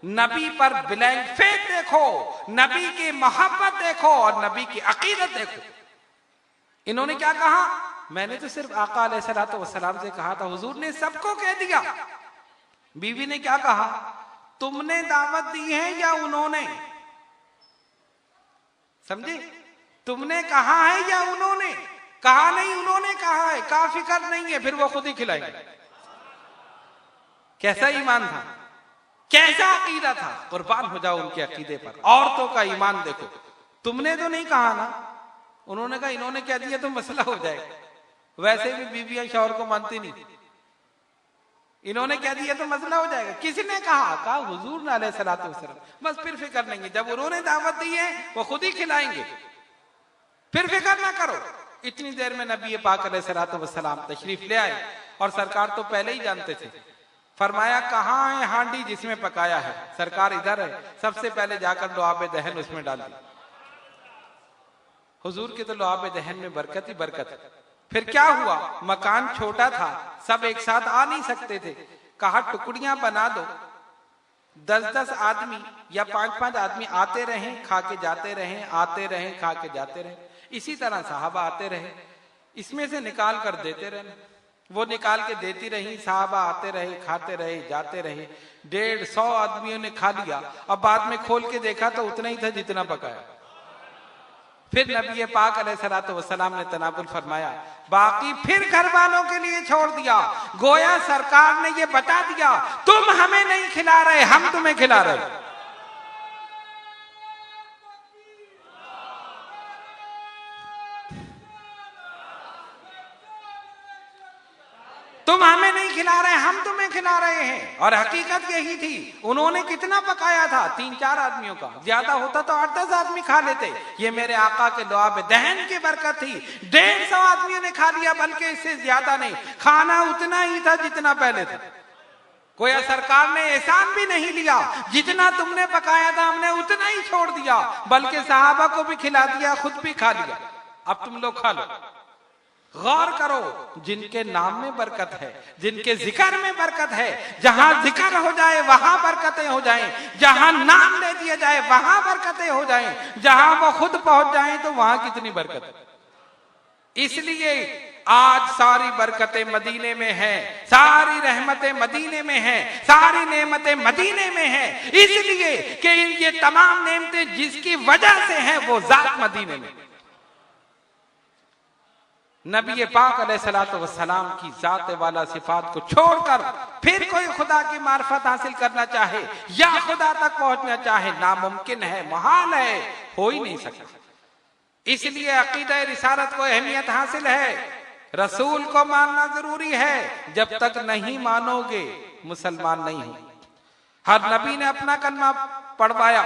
नबी पर ब्लैंक फेथ देखो, नबी की मोहब्बत देखो और नबी की अकीदत देखो। इन्होंने क्या कहा, मैंने तो सिर्फ आका अलैहिस्सलातु वस्सलाम से कहा था, हुजूर ने सबको कह दिया। बीवी ने क्या कहा, तुमने दावत दी है या उन्होंने? समझे, तुमने कहा है या उन्होंने? कहा नहीं, उन्होंने कहा है। का फिक्र नहीं है, फिर वो खुद ही खिलाएंगे। कैसा ईमान था, कैसा अकीदा था, कुर्बान हो जाओ उनके अकीदे पर। औरतों का ईमान देखो, तुमने तो नहीं कहा ना, उन्होंने कहा, इन्होंने कह दिया तो मसला हो जाएगा। वैसे भी बीवियां शौहर को मानती नहीं, इन्होंने कह दिया तो मसला हो जाएगा। किसने कहा हुजूर ने अलैहिस्सलातु वस्सलाम। बस फिर फिक्र नहीं है, जब उन्होंने दावत दी है वो खुद ही खिलाएंगे, फिर फिक्र ना करो। इतनी देर में नबी पाक अलैहिस्सलातु वस्सलाम तशरीफ ले आए और सरकार तो पहले ही जानते थे। फरमाया, कहाँ है हांडी जिसमें पकाया है? सरकार इधर है। सबसे पहले जाकर लुआब दहन उसमें डाल दी। हुजूर के तो लुआब दहन में बरकत ही बरकत है। फिर क्या हुआ, मकान छोटा था, सब एक साथ आ नहीं सकते थे। कहा टुकड़ियां बना दो, 10-10 आदमी या 5-5 आदमी आते रहें, खा के जाते रहें, आते रहें, खा के जाते रहें। इसी तरह साहबा आते रहे, इसमें से निकाल कर देते रहे। वो निकाल के देती रही, साहबा आते रहे, खाते रहे, जाते रहे। 150 आदमियों ने खा लिया। अब बाद में खोल के देखा तो उतना ही था जितना पकाया। फिर नबी पाक अलैहिस्सलातु वस्सलाम ने तनाबुल फरमाया, बाकी फिर घर वालों के लिए छोड़ दिया। गोया सरकार ने ये बता दिया, तुम हमें नहीं खिला रहे, हम तुम्हें खिला रहे। तुम हमें नहीं खिला रहे, हम तुम्हें खिला रहे हैं। और हकीकत यही थी। उन्होंने कितना पकाया था? 3-4 आदमियों का। ज्यादा होता तो 8-10 आदमी खा लेते। ये मेरे आका के लुआब दहन की बरकत थी। 150 आदमियों ने खा लिया, बल्कि इससे ज्यादा नहीं। खाना उतना ही था जितना पहले था। कोई सरकार ने एहसान भी नहीं लिया, जितना तुमने पकाया था हमने उतना ही छोड़ दिया, बल्कि साहबा को भी खिला दिया, खुद भी खा लिया। अब तुम लोग खा लो। गौर करो, जिनके नाम में बरकत है, जिनके जिक्र में बरकत है, जहां जिक्र हो जाए वहां बरकतें हो जाएं, जहां नाम ले दिया जाए वहां बरकतें हो जाएं, जहां वो खुद पहुंच जाएं तो वहां कितनी बरकत। इसलिए आज सारी बरकतें मदीने में है, सारी रहमतें मदीने में है, सारी नेमतें मदीने में है। इसलिए कि ये तमाम नेमतें जिसकी वजह से है वो जात मदीने में। नबी पाक अलैहिस्सलातु वस्सलाम की जात वाला सिफात को छोड़कर फिर कोई खुदा की मार्फत हासिल करना चाहे या खुदा तक पहुंचना चाहे, नामुमकिन है, महाल है, हो ही नहीं सकता। इसलिए अकीदा रिसालत को अहमियत हासिल है। रसूल को मानना जरूरी है। जब तक नहीं मानोगे मुसलमान नहीं हो। हर नबी ने अपना कलमा पढ़वाया,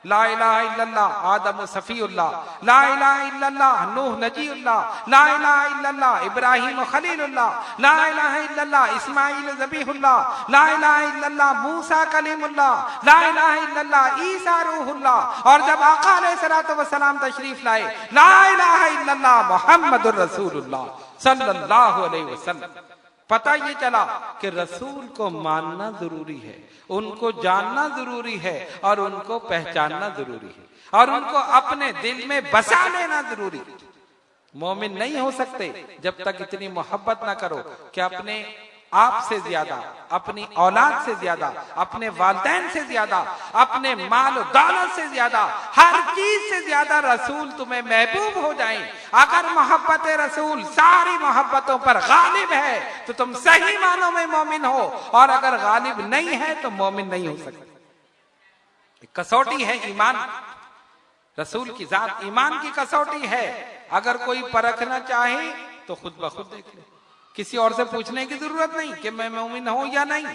ला इलाहा इल्लल्लाह आदम सफीउल्लाह, ला इलाहा इल्लल्लाह नूह नजीउल्लाह, ला इलाहा इल्लल्लाह इब्राहिम खलीलुल्लाह, ला इलाहा इल्लल्लाह इस्माइल ज़बीहुल्लाह, ला इलाहा इल्लल्लाह मूसा कलीमुल्लाह, ला इलाहा इल्लल्लाह ईसा रूहुल्लाह। और जब आका अलैहिस्सलातु वस्सलाम तशरीफ लाए, ला इलाहा इल्लल्लाह मुहम्मदुर रसूलुल्लाह सल्लल्लाहु अलैहि वसल्लम। पता ये चला कि रसूल को मानना जरूरी है, उनको जानना जरूरी है और उनको पहचानना जरूरी है और उनको अपने दिल में बसा लेना जरूरी है। मोमिन नहीं हो सकते जब तक इतनी मोहब्बत ना करो कि अपने आप से ज्यादा, अपनी औलाद से ज्यादा, अपने वालिदैन से ज्यादा, अपने माल और दौलत से ज्यादा, हर चीज से ज्यादा रसूल तुम्हें महबूब हो जाएं। अगर मोहब्बत रसूल सारी मोहब्बतों पर गालिब है तो तुम सही मानों में मोमिन हो, और अगर गालिब नहीं है तो मोमिन नहीं हो सकते। कसौटी है ईमान, रसूल की जात ईमान की कसौटी है। अगर कोई परखना चाहे तो खुद ब खुद देख ले, किसी और से पूछने की जरूरत नहीं कि मैं मोमिन हूं या नहीं।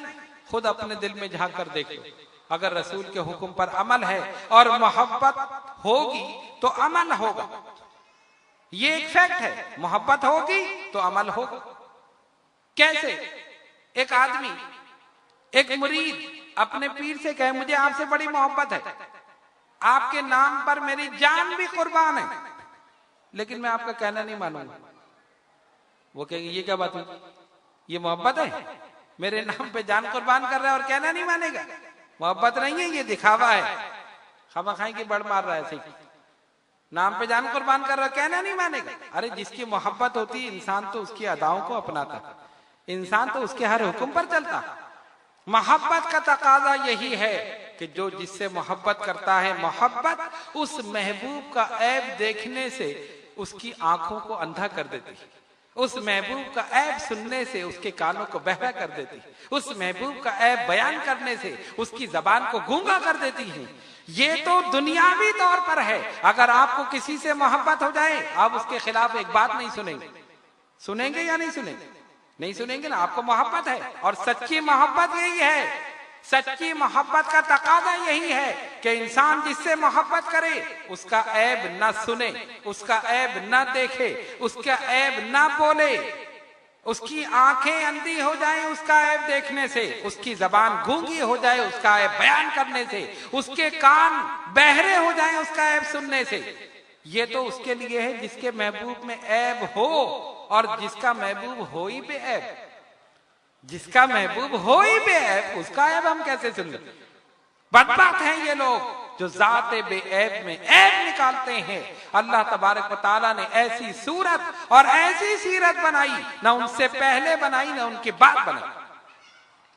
खुद अपने दिल में झांक कर देख लो। अगर रसूल के हुक्म पर अमल है और मोहब्बत होगी तो अमल होगा। ये एक फैक्ट है, मोहब्बत होगी तो अमल होगा। कैसे? एक आदमी, एक मुरीद अपने पीर से कहे मुझे आपसे बड़ी मोहब्बत है, आपके नाम पर मेरी जान भी कुर्बान है, लेकिन मैं आपका कहना नहीं मानूंगा। वो कहेंगे ये क्या बात हुई, ये मोहब्बत है? मेरे नाम पे जान कुर्बान कर रहा है और कहना नहीं मानेगा? मोहब्बत नहीं है, ये दिखावा है। खामखाई की बड़ मार रहा है, ऐसे नाम पे जान कुर्बान कर रहा है, कहना नहीं मानेगा। अरे जिसकी मोहब्बत होती है इंसान तो उसकी अदाओं को अपनाता, इंसान तो उसके हर हुक्म पर चलता। मोहब्बत का तकाजा यही है कि जो जिससे मोहब्बत करता है, मोहब्बत उस महबूब का ऐब देखने से उसकी आंखों को अंधा कर देती है, उस महबूब का ऐब सुनने से उसके कानों को बहरा कर देती है, उस महबूब का ऐब बयान करने से उसकी जबान को गूंगा कर देती है। ये तो दुनियावी तौर पर है। अगर आपको किसी से मोहब्बत हो जाए, आप उसके खिलाफ एक बात नहीं सुनेंगे। सुनेंगे या नहीं सुनेंगे? नहीं सुनेंगे ना, आपको मोहब्बत है। और सच्ची मोहब्बत यही है, सच्ची मोहब्बत का तकाजा यही है कि इंसान जिससे मोहब्बत करे उसका ऐब ना सुने, उसका ऐब ना देखे, उसका ऐब ना बोले, उसकी आंखें अंधी हो जाएं उसका ऐब देखने से, उसकी जबान गूंगी हो जाए उसका ऐब बयान करने से, उसके कान बहरे हो जाएं उसका ऐब सुनने से। ये तो उसके लिए है जिसके महबूब में ऐब हो, और जिसका महबूब हो ही बेऐब, जिसका महबूब हो ही बेऐब उसका ऐब हम कैसे सुन लें? बदबात हैं ये लोग जो जाते बेऐब में ऐब निकालते हैं। अल्लाह तबारक व तआला ने ऐसी सूरत और ऐसी सीरत बनाई, ना उनसे पहले बनाई ना उनके बाद बनाई।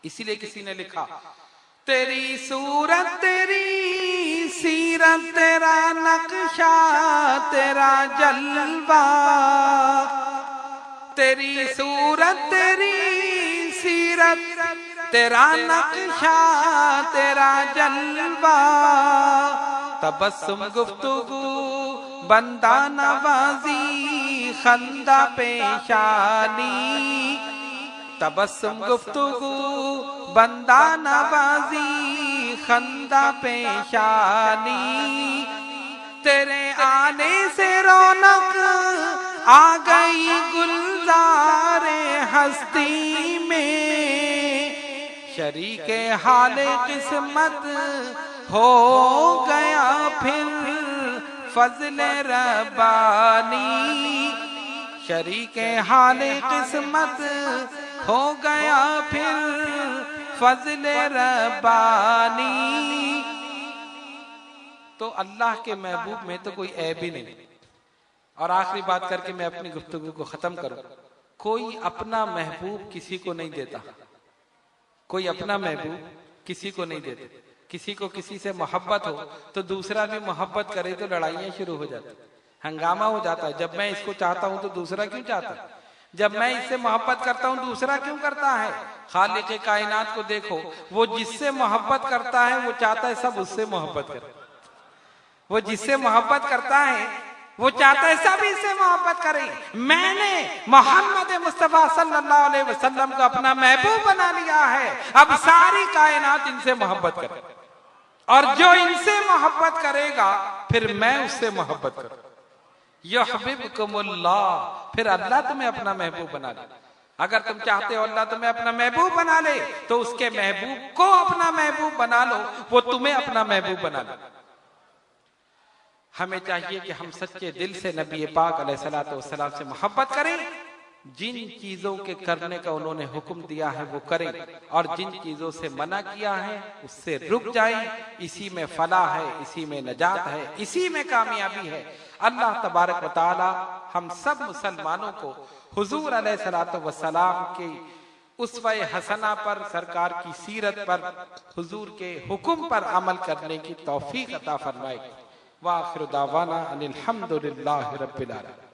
इसीलिए किसी ने लिखा, तेरी सूरत तेरी सीरत तेरा नक्शा तेरा जलवा, तेरी सूरत तेरी सीरत तेरा नक्शा तेरा जलवा, तबस्सुम गुफ्तगू बंदा नवाजी खंदा पेशानी, तबस्सुम गुफ्तगू बंदा नवाजी खंदा पेशानी, तेरे आने से रौनक आ गई गुलजारे हस्ती में, शरीके हाले किस्मत हो गया फिर फजले रब्बानी, शरीके हाले किस्मत हो गया फिर फजले रब्बानी। तो अल्लाह के महबूब में तो कोई ऐब ही नहीं। और आखिरी बात करके मैं अपनी गुफ्तगू को खत्म करूं, कोई अपना महबूब किसी को नहीं देता, कोई अपना महबूब किसी को नहीं देता। किसी को किसी से मोहब्बत हो तो दूसरा भी मोहब्बत करे तो लड़ाइयां शुरू हो जाती, हंगामा हो जाता है। जब मैं इसको चाहता हूं तो दूसरा क्यों चाहता है, जब मैं इससे मोहब्बत करता हूं दूसरा क्यों करता है। खालिक कायनात को देखो, वो जिससे मोहब्बत करता है वो चाहता है सब उससे मोहब्बत करे, वो जिससे मोहब्बत करता है वो चाहता है सब इससे मोहब्बत करें। मैंने मोहम्मद मुस्तफा सल्लल्लाहु अलैहि वसल्लम को अपना महबूब बना लिया है, अब सारी कायनात इनसे मोहब्बत करे, और जो इनसे मोहब्बत करेगा फिर मैं उससे मोहब्बत करूं। युहिब्बुकुमुल्लाह, फिर अल्लाह तुम्हें अपना महबूब बना ले। अगर तुम चाहते हो अल्लाह तुम्हें अपना महबूब बना ले तो उसके महबूब को अपना महबूब बना लो, वो तुम्हें अपना महबूब बना ले। हमें चाहिए कि हम सच्चे दिल से नबी पाक अलैहिस्सलातु वस्सलाम से मोहब्बत करें, जिन चीजों के करने का उन्होंने हुक्म दिया है वो करें, और जिन चीजों से मना किया है उससे रुक जाएं। इसी में फलाह है, इसी में नजात है, इसी में कामयाबी है। अल्लाह तबारक व तआला हम सब मुसलमानों को हुजूर अलैहिस्सलातु वस्सलाम के उसवे हसना पर, सरकार की सीरत पर, हुजूर के हुक्म पर अमल करने की तौफीक अता फरमाए। व आखिर दावाना अनिल हम्दुलिल्लाहि रब्बिल आलमीन।